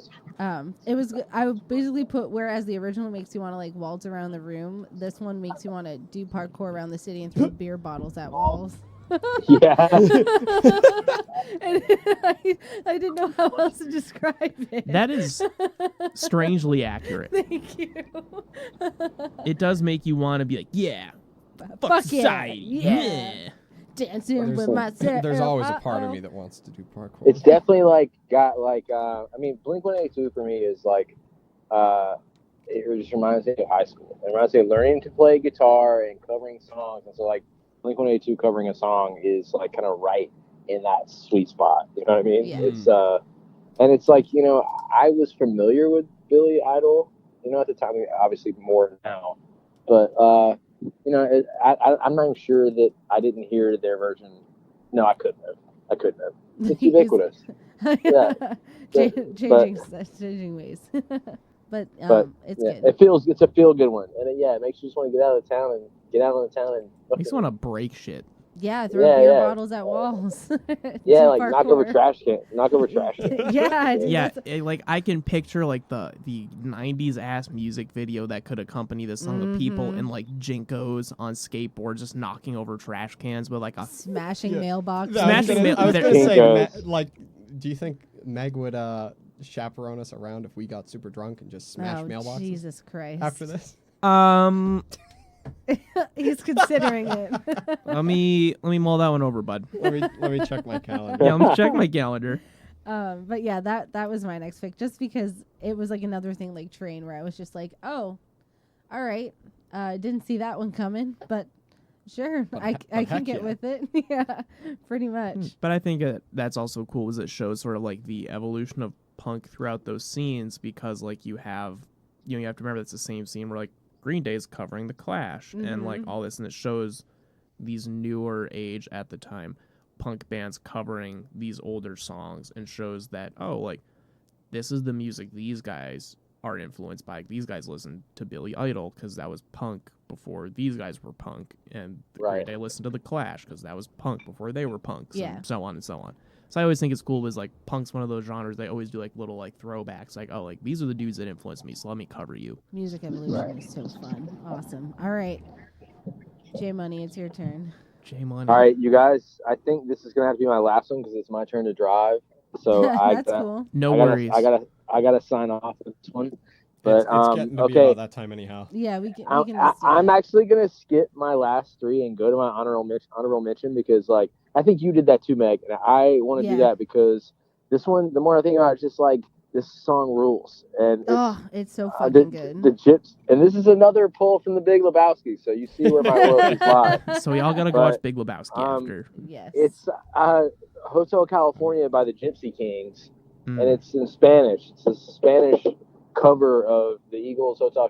It was. I would basically put whereas the original makes you want to like waltz around the room, this one makes you want to do parkour around the city and throw beer bottles at walls. Yeah. And I didn't know how else to describe it. That is strangely accurate. Thank you. It does make you want to be like, yeah, fuck yeah, society. yeah. Dancing with myself. There's always a part of me that wants to do parkour. It's definitely like got like I mean Blink-182 for me is like it just reminds me of high school. It reminds me of learning to play guitar and covering songs, and so like Blink-182 covering a song is like kind of right in that sweet spot. You know what I mean? Yeah. It's and it's like, you know, I was familiar with Billy Idol, you know, at the time, obviously more now, but you know, I'm not even sure that I didn't hear their version. No, I couldn't have. It's ubiquitous. Yeah. Changing ways. But it's yeah, good. it's a feel good one, and it makes you just want to get out of town and get out on the town and Makes you want to break shit. Yeah, throw beer bottles at walls. yeah, Do like knock over parkour. trash can. Yeah, dude, Yeah, that's- like I can picture like the 90s ass music video that could accompany this song of people in like jinkos on skateboards just knocking over trash cans with like a smashing Yeah. mailbox. Smashing mail- I was there- gonna say, Jinkos. like, do you think Meg would chaperone us around if we got super drunk and just smash mailboxes Jesus Christ. after this? He's considering it. let me mull that one over, bud. let me check my calendar. Yeah, let me check my calendar. But yeah, that was my next pick, just because it was like another thing like Train, where I was just like, oh, all right, didn't see that one coming, but sure, I can heck get yeah. with it. Yeah, pretty much. But I think that's also cool, is it shows sort of like the evolution of punk throughout those scenes, because like you have to remember that's the same scene where like Green Day's covering the Clash and like all this, and it shows these newer age at the time punk bands covering these older songs, and shows that, oh, like this is the music these guys are influenced by. These guys listen to Billy Idol because that was punk before these guys were punk, and Green Day listened to the Clash because that was punk before they were punks, and so on and so on. So I always think it's cool because like punk's one of those genres they always do like little like throwbacks, like, oh, like these are the dudes that influenced me, so let me cover you. Music evolution is so fun. Awesome. All right, J Money, it's your turn. J Money. All right, you guys, I think this is gonna have to be my last one because it's my turn to drive. So That's cool. No worries. I gotta sign off with this one. But it's getting to be okay, about that time anyhow. Yeah, we can. Just do I'm it. actually gonna skip my last three and go to my honorable mention because like I think you did that too, Meg, and I want to do Yeah. that because this one, the more I think about it, it's just like this song rules, and it's so fucking good. The Gyps, and this is another pull from the Big Lebowski, so you see where my loyalties lie. So y'all gotta go watch Big Lebowski after. Yes. It's Hotel California by the Gypsy Kings, Mm. and it's in Spanish. It's a Spanish cover of the Eagles' Hotel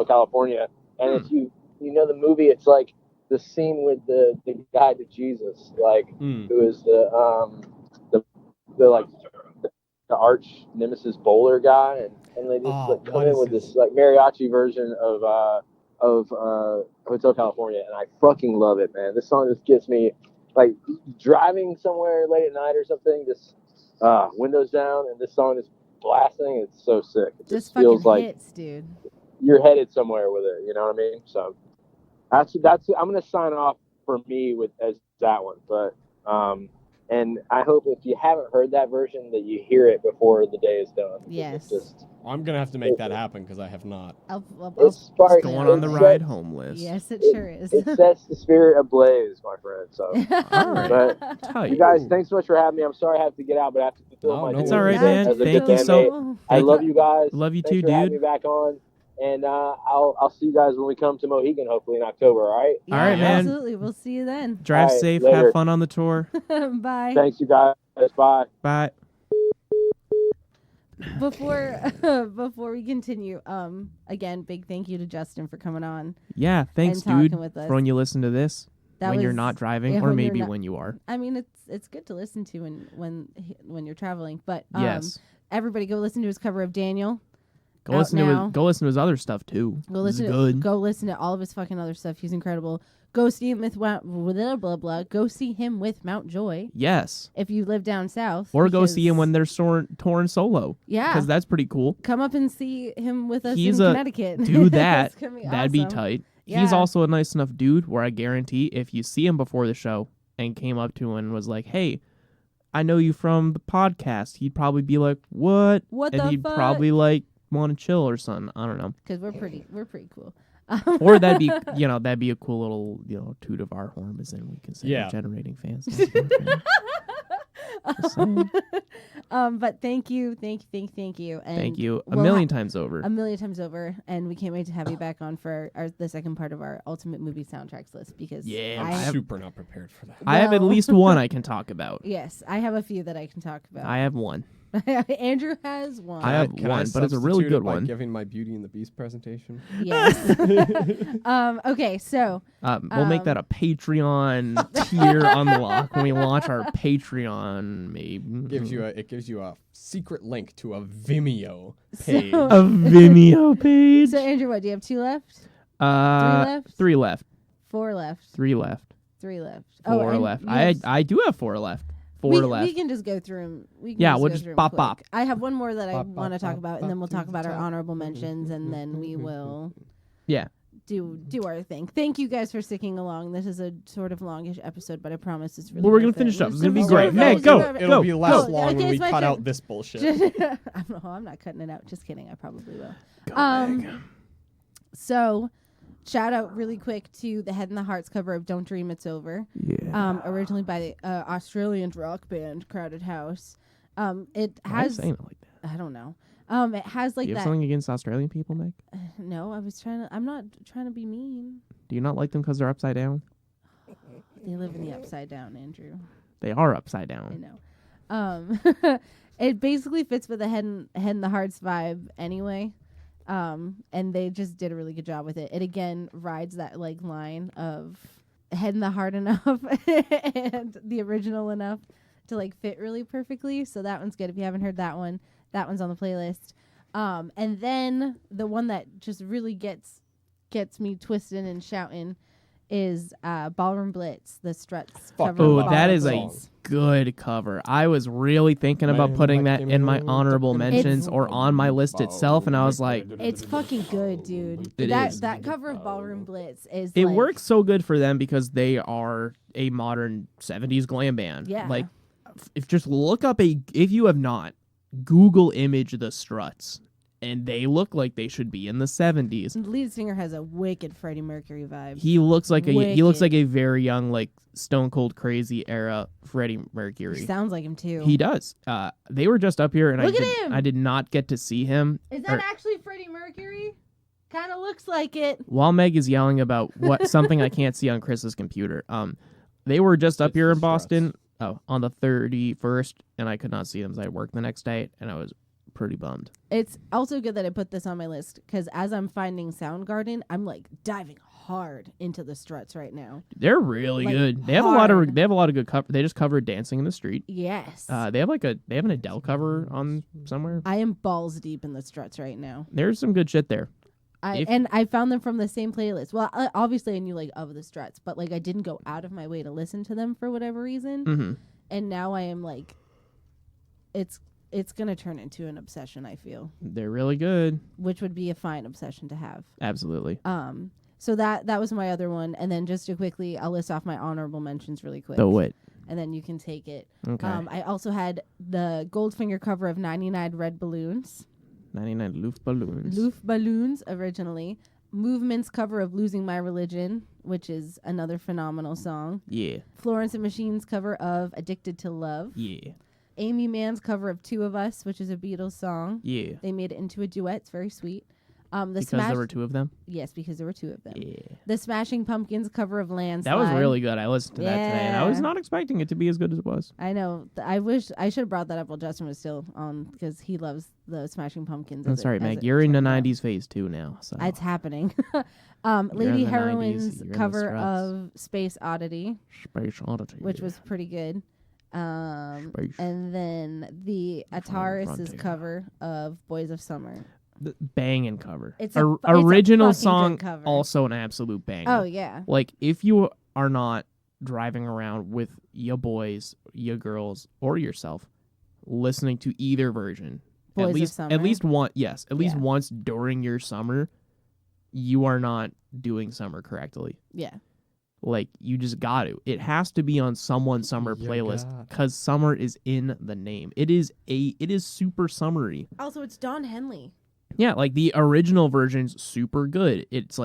California, and if you know the movie, it's like the scene with the guy to Jesus, like who is the like the arch nemesis bowler guy, and they just like come in with this like mariachi version of Hotel California, and I fucking love it, man. This song just gets me like driving somewhere late at night or something, just windows down, and this song is blasting. It's so sick. It just feels like hits, dude. You're headed somewhere with it. You know what I mean? So that's I'm gonna sign off for me as that one, but and I hope if you haven't heard that version that you hear it before the day is done. Yes. I'm gonna have to make that happen because I have not. It's going on the ride home list. Yes, it sure is. It sets the spirit ablaze, my friend. So, all right. But you guys, thanks so much for having me. I'm sorry I have to get out, but I have to fulfill my. It's all right, man. Thank you so. I love you guys. Love you thanks too, for dude. having me back on. And I'll see you guys when we come to Mohegan, hopefully in October. All right. Yeah, all right, man. Absolutely. We'll see you then. Drive safe. Later. Have fun on the tour. Bye. Thanks, you guys. Bye. Bye. Before we continue, again, big thank you to Justin for coming on. Yeah, thanks, and dude. talking with us. For when you listen to this, when you're not driving, or maybe when you are. I mean, it's good to listen to when you're traveling. But yes, everybody go listen to his cover of Daniel. Go listen to his other stuff too. Go listen to all of his fucking other stuff. He's incredible. Go see him with Go see him with Mount Joy. Yes. If you live down south. Or go see him when they're touring solo. Yeah. Because that's pretty cool. Come up and see him with us in Connecticut. Do that. That'd be tight. Yeah. He's also a nice enough dude where I guarantee if you see him before the show and came up to him and was like, hey, I know you from the podcast, he'd probably be like, what? And he'd probably like want to chill or something. I don't know. Because we're pretty cool. Or that'd be a cool little toot of our horn, as then we can say we're generating fans. But thank you, and thank you a million times over, and we can't wait to have you back on for the second part of our ultimate movie soundtracks list because I'm super not prepared for that. I have at least one I can talk about. Yes, I have a few that I can talk about. I have one. Andrew has one. I have one, but it's a really good one. Giving my Beauty and the Beast presentation. Yes. Okay, so we'll make that a Patreon tier unlock when we launch our Patreon. Maybe it gives you a secret link to a Vimeo page. A Vimeo page. So Andrew, what do you have? 2 left? 3 left. 4 left. 3 left. 3 left. 4 left. I do have 4 left. 4 left. We can just go through them. We'll just bop bop. I have one more that I want to talk about, and then we'll talk about our honorable mentions, and then we will do our thing. Thank you guys for sticking along. This is a sort of longish episode, but I promise it's really. Well, we're gonna finish up. It's gonna be great. Meg, go. It'll be less long when we cut out this bullshit. I'm not cutting it out. Just kidding. I probably will. So. Shout out really quick to the Head and the Hearts cover of Don't Dream It's Over. Yeah. Originally by the Australian rock band Crowded House. It has. Why are you saying it like that? I don't know. It has like Do you have that. something against Australian people, Meg? No, I'm not trying to be mean. Do you not like them because they're upside down? They live in the upside down, Andrew. They are upside down. I know. It basically fits with the Head and the Hearts vibe anyway. And they just did a really good job with it. It again rides that like line of Head and the Heart enough and the original enough to like fit really perfectly. So that one's good. If you haven't heard that one's on the playlist. And then the one that just really gets me twisting and shouting is Ballroom Blitz, the Struts cover. Oh, that is a good cover. I was really thinking about putting that in my honorable mentions or on my list itself, and I was like, it's fucking good, dude. That cover of Ballroom Blitz is it works so good for them because they are a modern 70s glam band. Yeah. Like, if just look up if you have not, Google image the Struts. and they look like they should be in the 70s. The lead singer has a wicked Freddie Mercury vibe. He looks like Wicked. a very young, like Stone Cold Crazy era Freddie Mercury. He sounds like him too. He does. They were just up here, and Look at him! I did not get to see him. Is that actually Freddie Mercury? Kind of looks like it. While Meg is yelling about something I can't see on Chris's computer. They were just up It's here the in Struts. Boston. On the 31st, and I could not see them, so I worked the next day, and I was pretty bummed. It's also good that I put this on my list because as I'm finding Soundgarden, I'm like diving hard into the Struts right now. They're really Like, good. They have a lot hard. of good cover. They just covered "Dancing in the Street." Yes. They have an Adele cover on somewhere. I am balls deep in the Struts right now. There's some good shit there. And I found them from the same playlist. Well, obviously I knew like of the Struts, but like I didn't go out of my way to listen to them for whatever reason. Mm-hmm. And now I am like, it's gonna turn into an obsession. I feel, They're really good. which would be a fine obsession to have. Absolutely. So that was my other one, and then just to quickly, I'll list off my honorable mentions really quick, The wit. and then you can take it. Okay. I also had the Goldfinger cover of 99 Red Balloons, 99 Luftballons. Luftballons originally. Movement's cover of Losing My Religion, which is another phenomenal song. Yeah. Florence and Machine's cover of Addicted to Love. Yeah. Amy Mann's cover of Two of Us, which is a Beatles song. Yeah. They made it into a duet. It's very sweet. Because there were two of them. Yes, because there were two of them. Yeah. The Smashing Pumpkins cover of Landslide. That was really good. I listened to that today, and I was Yeah. not expecting it to be as good as it was. I know. I wish I should have brought that up while Justin was still on because he loves the Smashing Pumpkins. That's right, Meg. You're in the 90s phase too now. So It's happening. in Lady the 90s, Heroine's you're in the cover Struts. of Space Oddity, Space Oddity. which was pretty good. Space. And then the Ataris' Frontier. cover of Boys of Summer. The banging cover. It's a original fucking song, good cover. also an absolute banger. Oh yeah. Like, if you are not driving around with your boys, your girls, or yourself, listening to either version, Boys at of least Summer? once during your summer, you are not doing summer correctly. Yeah. Like, you just got to. It has to be on someone's summer You playlist got because summer is in the name. It is super summery. Also, it's Don Henley. Yeah, like the original version's super good. It's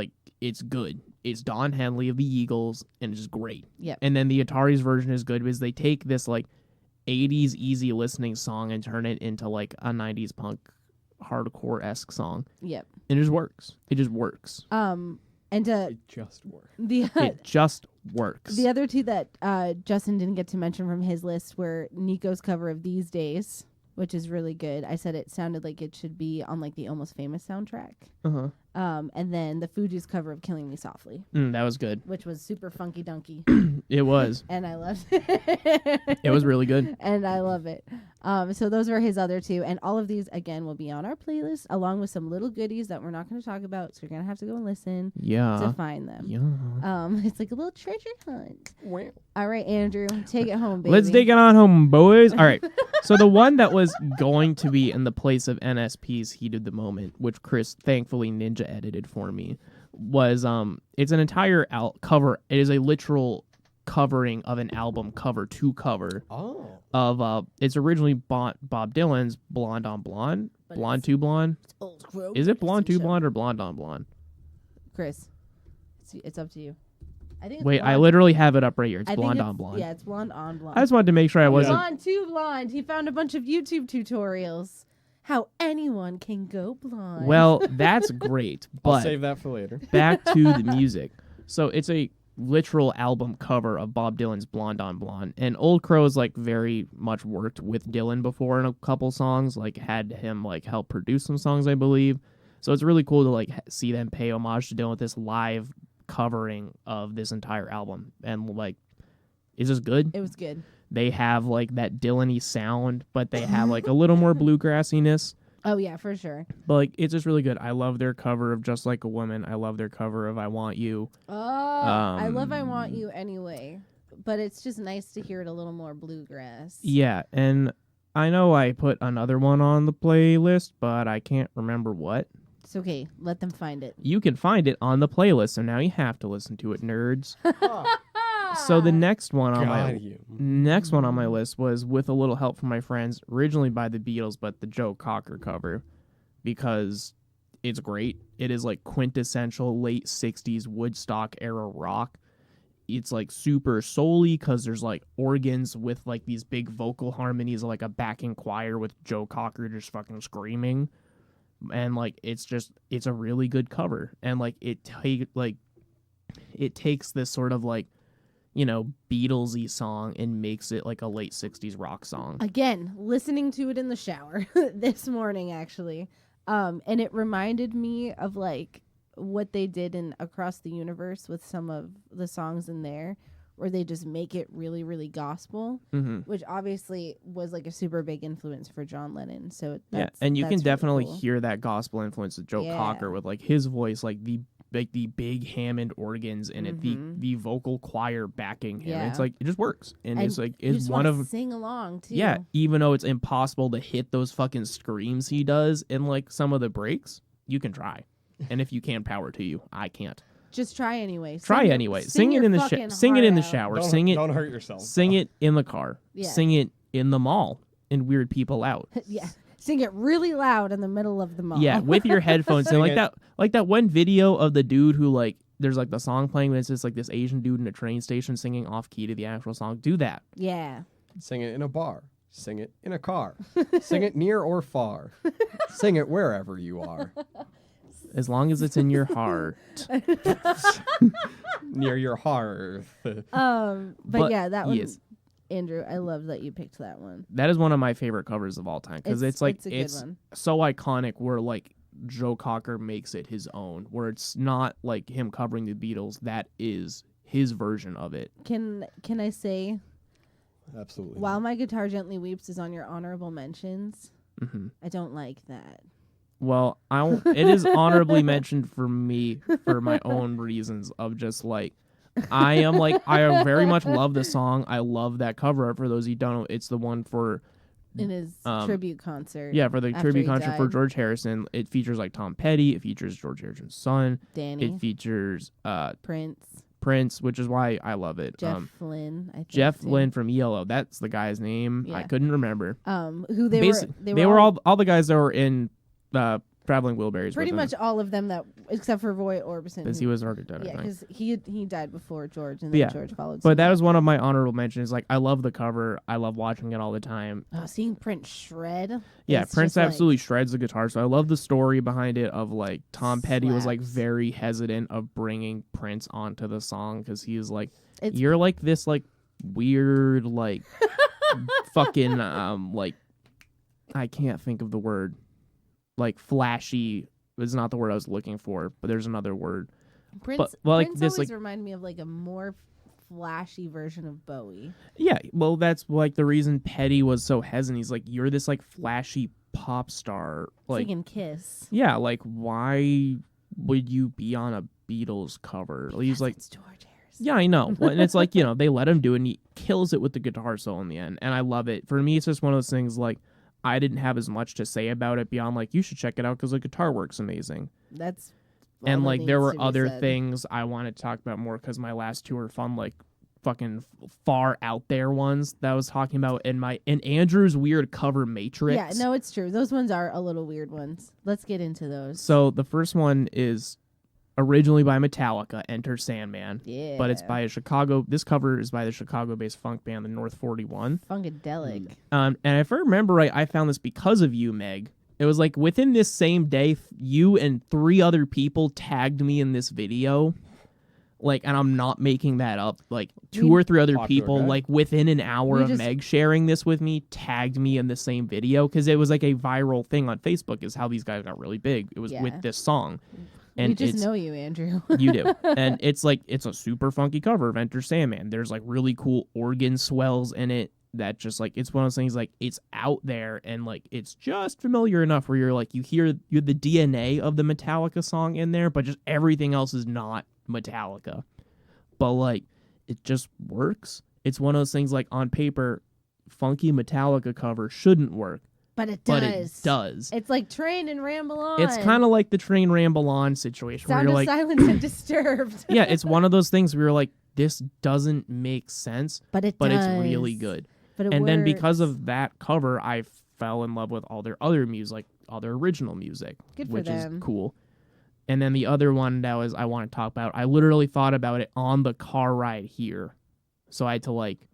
good. It's Don Henley of the Eagles, and it's just great. Yep. And then the Atari's version is good because they take this like 80s easy listening song and turn it into like a 90s punk hardcore-esque song. Yep. And it just works. It just works. And It just worked. It just works. the other two that Justin didn't get to mention from his list were Nico's cover of These Days, which is really good. I said it sounded like it should be on like the Almost Famous soundtrack. Uh-huh. And then the Fugees cover of Killing Me Softly, That was good. which was super funky dunky. It was. And I loved it. It was really good. And I love it. So those were his other two. And all of these, again, will be on our playlist, along with some little goodies that we're not going to talk about. So you're going to have to go and listen to Yeah. find them. Yeah. It's like a little treasure hunt. All right, Andrew, take it home, baby. Let's take it on home, boys. All right. So the one that was going to be in the place of NSP's Heated the Moment, which Chris thankfully ninja edited for me, was it's an entire cover. It is a literal covering of an album cover to cover Oh. of it's originally Bob Dylan's Blonde on Blonde, But Blonde it's- to Blonde. It's old crow. Is it Blonde to Show. Blonde or Blonde on Blonde? Chris, it's up to you. I think it's Wait, I blonde. literally have it up right here. It's I think Blonde it's- on Blonde. Yeah, it's blonde on blonde. I just wanted to make sure I wasn't. Blonde to blonde. He found a bunch of YouTube tutorials. How anyone can go blonde. Well, that's great, I'll but save that for later. back to the music. So it's a literal album cover of Bob Dylan's Blonde on Blonde. And Old Crow's like very much worked with Dylan before in a couple songs, like had him like help produce some songs, I believe. So it's really cool to like see them pay homage to Dylan with this live covering of this entire album. And like, it's just good. it was good. They have like that Dylan-y sound, but they have like a little more bluegrassiness. Oh yeah, for sure. But like, it's just really good. I love their cover of Just Like a Woman. I love their cover of I Want You. Oh, I love I Want You anyway. But it's just nice to hear it a little more bluegrass. Yeah, and I know I put another one on the playlist, but I can't remember what. It's okay. Let them find it. You can find it on the playlist, so now you have to listen to it, nerds. So the next one on my list was With a Little Help from My Friends, originally by the Beatles, but the Joe Cocker cover. because it's great. It is like quintessential late 60s Woodstock era rock. It's like super soul-y because there's like organs with like these big vocal harmonies, like a backing choir with Joe Cocker just fucking screaming. And like it's a really good cover. And like it takes this sort of like, you know, Beatlesy song and makes it like a late 60s rock song. Again, listening to it in the shower this morning, actually. And it reminded me of like what they did in Across the Universe with some of the songs in there, where they just make it really, really gospel, which obviously was like a super big influence for John Lennon. So and you can definitely really cool. hear that gospel influence of Joe Cocker with like his voice, like the big Hammond organs in it, the vocal choir backing him. It's like it just works, and it's like it's one of sing along too. Yeah, even though it's impossible to hit those fucking screams he does in like some of the breaks, you can try, and if you can, power to you. I can't. Just try anyway. Sing it in the shower. Sing it in the shower. Don't hurt yourself. Sing it in the car. Yeah. Sing it in the mall and weird people out. Yeah. Sing it really loud in the middle of the mall. Yeah, with your headphones. And like that one video of the dude who like there's like the song playing, but it's just like this Asian dude in a train station singing off key to the actual song. Do that. Yeah. Sing it in a bar. Sing it in a car. Sing it near or far. Sing it wherever you are. As long as it's in your heart. Near your hearth. But yeah, that one, yes. Andrew, I love that you picked that one. That is one of my favorite covers of all time because it's a good one. So iconic where like Joe Cocker makes it his own, where it's not like him covering the Beatles. That is his version of it. Can I say, absolutely, While My Guitar Gently Weeps is on your honorable mentions, Mm-hmm. I don't like that. Well, it is honorably mentioned for me for my own reasons of just like, I very much love the song. I love that cover. For those who don't know, it's the one for in his tribute concert. Yeah, for the tribute concert died. for George Harrison. It features like Tom Petty. It features George Harrison's son. Danny. It features Prince, which is why I love it. Jeff Flynn, I think. Jeff Flynn from ELO. That's the guy's name. Yeah. I couldn't remember. Who they They were all the guys that were in Traveling Wilburys. Pretty much all of them except for Roy Orbison. Because he was already dead. Yeah, because he died before George, and then George followed. But that was one of my honorable mentions. Like, I love the cover. I love watching it all the time. Oh, seeing Prince shred. Yeah, Prince absolutely shreds the guitar. So I love the story behind it of like Tom Petty was like very hesitant of bringing Prince onto the song because he was like, you're like this like weird like fucking like I can't think of the word. Like flashy is not the word I was looking for, but there's another word. Prince always remind me of like a more flashy version of Bowie. Yeah, well, that's like the reason Petty was so hesitant. He's like, you're this like flashy pop star, like in Kiss. Yeah, like why would you be on a Beatles cover? Because he's like, it's George Harrison. Yeah, I know. Well, and it's like they let him do it, and he kills it with the guitar solo in the end, and I love it. For me, it's just one of those things like. I didn't have as much to say about it beyond like you should check it out because the guitar work's amazing. That's and like there were other things I wanted to talk about more because my last two were fun, like fucking far out there ones that I was talking about in Andrew's weird cover Matrix. Yeah, no, it's true. Those ones are a little weird ones. Let's get into those. So the first one is originally by Metallica, Enter Sandman. Yeah. But it's by this cover is by the Chicago-based funk band, the North 41. Funkadelic. And if I remember right, I found this because of you, Meg. It was like within this same day, you and 3 other people tagged me in this video. Like, and I'm not making that up. Like 2 or 3 other people, like within an hour of Meg sharing this with me, tagged me in the same video. Because it was like a viral thing on Facebook is how these guys got really big. It was with this song. And we just know you, Andrew. You do. And it's a super funky cover of Enter Sandman. There's like really cool organ swells in it that just like, it's one of those things like it's out there and like it's just familiar enough where you're like, you hear the DNA of the Metallica song in there, but just everything else is not Metallica. But like, it just works. It's one of those things like on paper, funky Metallica cover shouldn't work. But it does. But it does. It's like Train and Ramble On. It's kind of like the Train Ramble On situation. Sound where you're of like, Silence and Disturbed. Yeah, it's one of those things where you're like, this doesn't make sense, but it's really good. But then because of that cover, I fell in love with all their other music, like other original music, Good for which is them. cool. And then the other one that I want to talk about, I literally thought about it on the car ride here. So I had to like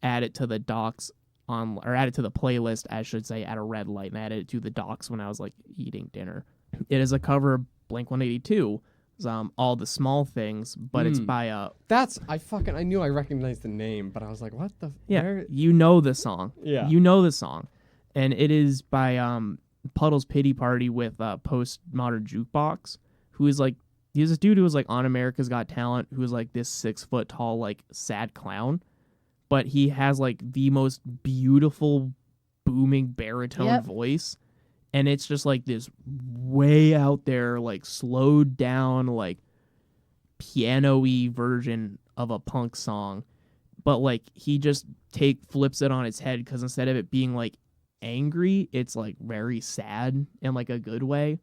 add it to the docs or add it to the playlist, I should say, at a red light, and I added it to the docs when I was like eating dinner. It is a cover of Blink-182, All the Small Things, but it's by I knew I recognized the name, but I was like, what the? You know the song. Yeah, you know the song, and it is by Puddle's Pity Party with Postmodern Jukebox, who is like, he's this dude who was like on America's Got Talent, who is like this 6 foot tall like sad clown, but he has like the most beautiful booming baritone voice. And it's just like this way out there, like slowed down, like piano-y version of a punk song. But like he just flips it on its head, because instead of it being like angry, it's like very sad in like a good way,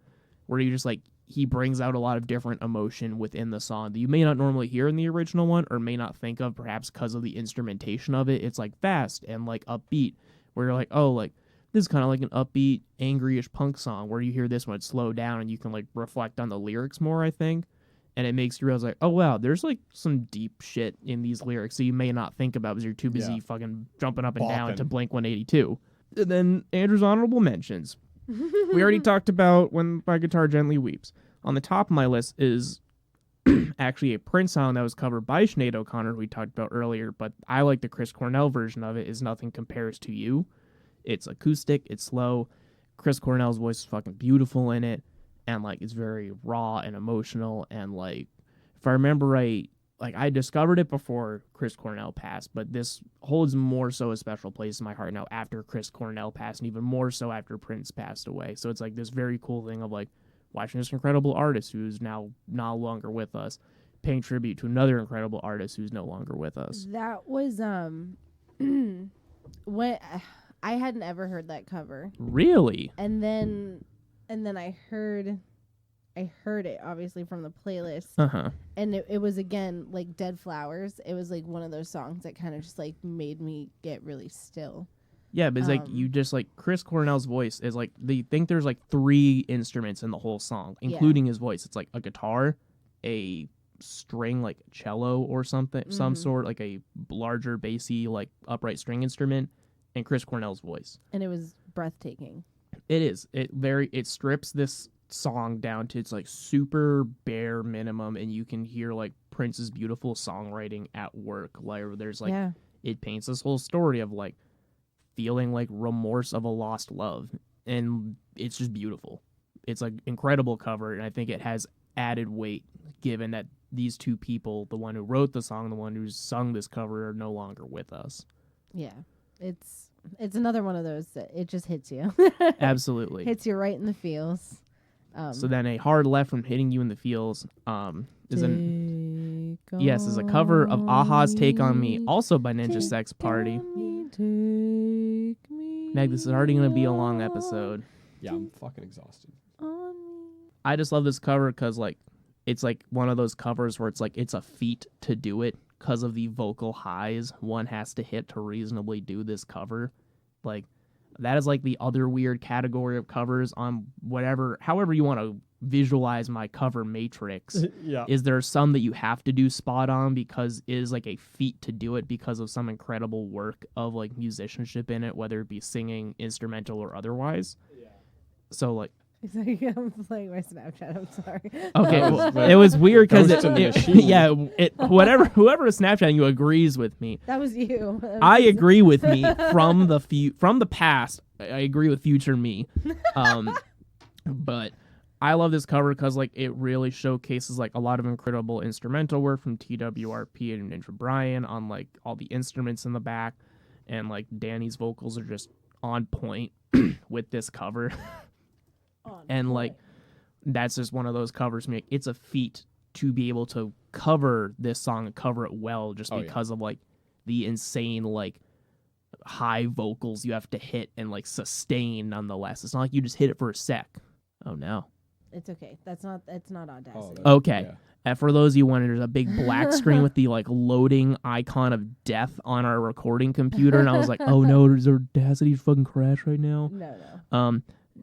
where you just like, he brings out a lot of different emotion within the song that you may not normally hear in the original one, or may not think of, perhaps because of the instrumentation of it. It's like fast and like upbeat, where you're like, oh, like this is kind of like an upbeat, angry-ish punk song, where you hear this one, it's slowed down and you can like reflect on the lyrics more, I think. And it makes you realize like, oh wow, there's like some deep shit in these lyrics that you may not think about because you're too busy fucking jumping up and down to Blink-182. And then Andrew's honorable mentions. We already talked about When My Guitar Gently Weeps. On the top of my list is actually a Prince song that was covered by Sinead O'Connor, who we talked about earlier, but I like the Chris Cornell version of it, Is Nothing Compares to You. It's acoustic, it's slow. Chris Cornell's voice is fucking beautiful in it, and like it's very raw and emotional, and like if I remember right, like I discovered it before Chris Cornell passed, but this holds more so a special place in my heart now after Chris Cornell passed, and even more so after Prince passed away. So it's like this very cool thing of like watching this incredible artist who's now no longer with us, paying tribute to another incredible artist who's no longer with us. That was when I hadn't ever heard that cover. Really? And then I heard it obviously from the playlist. Uh-huh. And it was again like Dead Flowers. It was like one of those songs that kind of just like made me get really still. Yeah, but it's like you just like Chris Cornell's voice is like they think there's like 3 instruments in the whole song, including his voice. It's like a guitar, a string like cello or something, some sort, like a larger bassy like upright string instrument, and Chris Cornell's voice. And it was breathtaking. It is. It strips this song down to its like super bare minimum, and you can hear like Prince's beautiful songwriting at work. Like there's like it paints this whole story of like feeling like remorse of a lost love, and it's just beautiful. It's like incredible cover, and I think it has added weight given that these two people, the one who wrote the song, the one who sung this cover, are no longer with us. Yeah, it's another one of those that it just hits you. Absolutely hits you right in the feels. So then a hard left from hitting you in the feels is a cover of Aha's Take on Me, also by Ninja Sex Party. Meg, this is already going to be a long episode. Yeah, I'm fucking exhausted. I just love this cover because like it's like one of those covers where it's like it's a feat to do it because of the vocal highs one has to hit to reasonably do this cover. Like that is like the other weird category of covers on however you want to visualize my cover matrix. Yeah. Is there some that you have to do spot on because it is like a feat to do it because of some incredible work of like musicianship in it, whether it be singing, instrumental, or otherwise. Yeah. So like It's like I'm playing my Snapchat. I'm sorry. Okay, well, it was weird because whoever is Snapchatting you agrees with me. That was you. I agree with me from the past. I agree with future me. But I love this cover because like it really showcases like a lot of incredible instrumental work from TWRP and Ninja Brian on like all the instruments in the back, and like Danny's vocals are just on point with this cover. And like that's just one of those covers. It's a feat to be able to cover this song and cover it well, just because of like the insane like high vocals you have to hit and like sustain nonetheless. It's not like you just hit it for a sec. Oh no, it's okay. It's not Audacity. Okay. Yeah. And for those of you wondering, there's a big black screen with the like loading icon of death on our recording computer, and I was like, oh no, does Audacity fucking crash right now? No.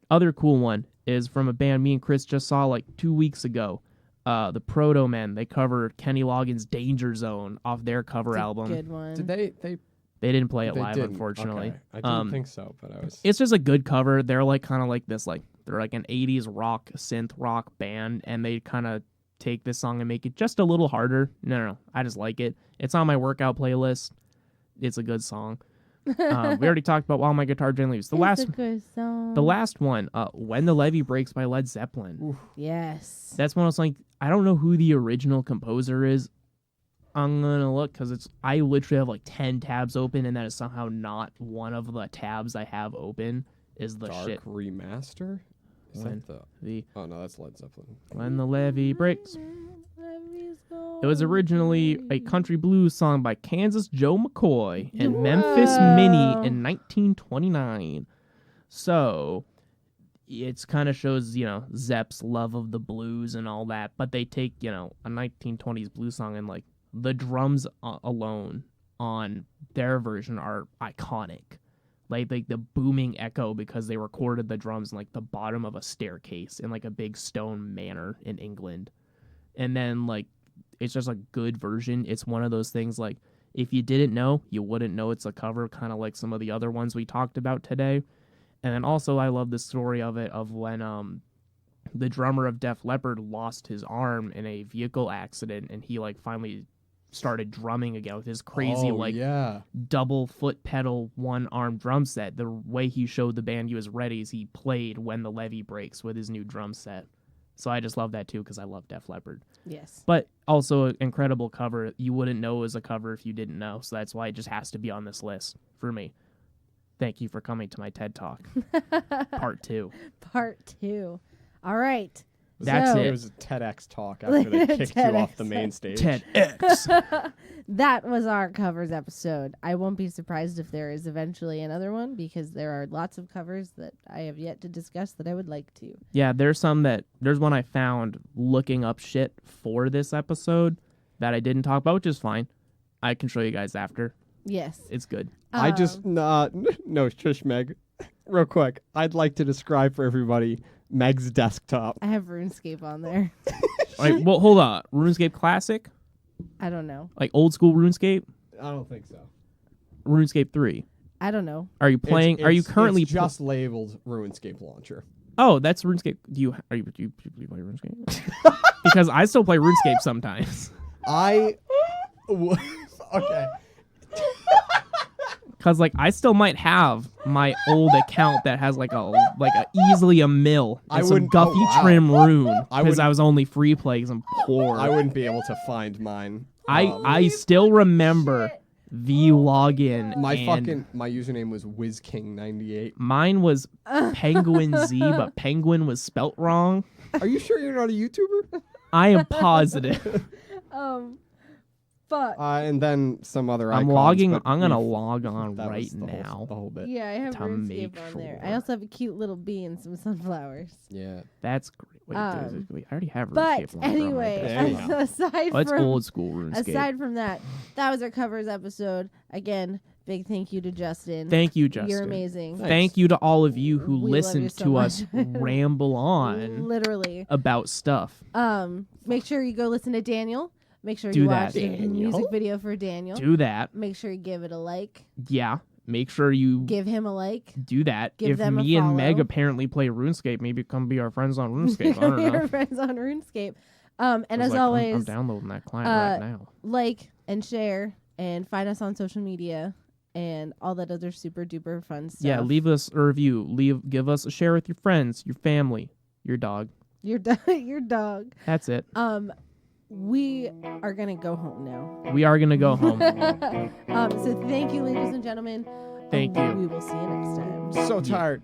other cool one is from a band me and Chris just saw like 2 weeks ago. The Proto Men. They covered Kenny Loggins' Danger Zone off their cover It's a album. good one. Did they didn't play it they live, didn't. unfortunately. Okay. I didn't think so, but I was. It's just a good cover. They're like kind of like this, like they're like an 80s rock, synth rock band, and they kind of take this song and make it just a little harder. No. I just like it. It's on my workout playlist. It's a good song. We already talked about While My Guitar Gently Weeps. It's a good song. The last one, When the Levee Breaks by Led Zeppelin. Oof. Yes. That's one I was like, I don't know who the original composer is. I'm gonna look because I literally have like 10 tabs open, and that is somehow not one of the tabs I have open. Is the Dark shit Remaster? Is When that the Oh no, that's Led Zeppelin. When the Levee Breaks? It was originally a country blues song by Kansas Joe McCoy and Memphis Minnie in 1929. So it's kind of shows, Zepp's love of the blues and all that, but they take, a 1920s blues song and like the drums alone on their version are iconic. Like the booming echo because they recorded the drums in like the bottom of a staircase in like a big stone manor in England. And then like it's just a good version. It's one of those things like if you didn't know, you wouldn't know it's a cover, kind of like some of the other ones we talked about today. And then also I love the story of it of when the drummer of Def Leppard lost his arm in a vehicle accident and he like finally started drumming again with his crazy double foot pedal one arm drum set. The way he showed the band he was ready is he played When the Levee Breaks with his new drum set. So I just love that too because I love Def Leppard. Yes. But also an incredible cover. You wouldn't know it was a cover if you didn't know. So that's why it just has to be on this list for me. Thank you for coming to my TED Talk. Part 2. Part 2. All right. That's It it. was a TEDx talk after they kicked you off the main stage. TEDx. That was our covers episode. I won't be surprised if there is eventually another one because there are lots of covers that I have yet to discuss that I would like to. Yeah, there's one I found looking up shit for this episode that I didn't talk about, which is fine. I can show you guys after. Yes. It's good. I just no, shush, Meg. Real quick, I'd like to describe for everybody Meg's desktop. I have RuneScape on there. Like, well, hold on. RuneScape Classic? I don't know. Like old school RuneScape? I don't think so. RuneScape 3. I don't know. Are you playing? Are you currently it's just labeled RuneScape launcher? Oh, that's RuneScape. Do you play RuneScape? Because I still play RuneScape sometimes. Okay. Because like I still might have my old account that has like a easily a mil and some Guffy trim rune because I was only free play because I'm poor. I wouldn't be able to find mine. I still remember the login. My username was WizKing98. Mine was Penguin Z, but Penguin was spelt wrong. Are you sure you're not a YouTuber? I am positive. Fuck. And then some other icons. I'm gonna log on right now. The whole bit. Yeah, I have to RuneScape make on there. sure. I also have a cute little bee and some sunflowers. Yeah. That's great. Wait, I already have RuneScape. But logged on my anyway, desktop. aside It's from old school RuneScape. aside from that was our covers episode. Again, big thank you to Justin. Thank you, Justin. You're amazing. Thank you to all of you who We love listened you so to much. us ramble on Literally. about stuff. Make sure you go listen to Daniel. Make sure Do you that. watch the Daniel. music video for Daniel. Do that. Make sure you give it a like. Yeah. Make sure you Give him a like. do that. Give If them a me and Meg follow. apparently play RuneScape, maybe come be our friends on RuneScape. I don't know. Your friends on RuneScape. And I was as like, always, I'm downloading that client right now. like and share and find us on social media and all that other super duper fun stuff. Yeah, leave us a review. Give us a share with your friends, your family, your dog. your dog. That's it. We are gonna go home now. We are gonna go home. So thank you, ladies and gentlemen. Thank you. We will see you next time. So tired.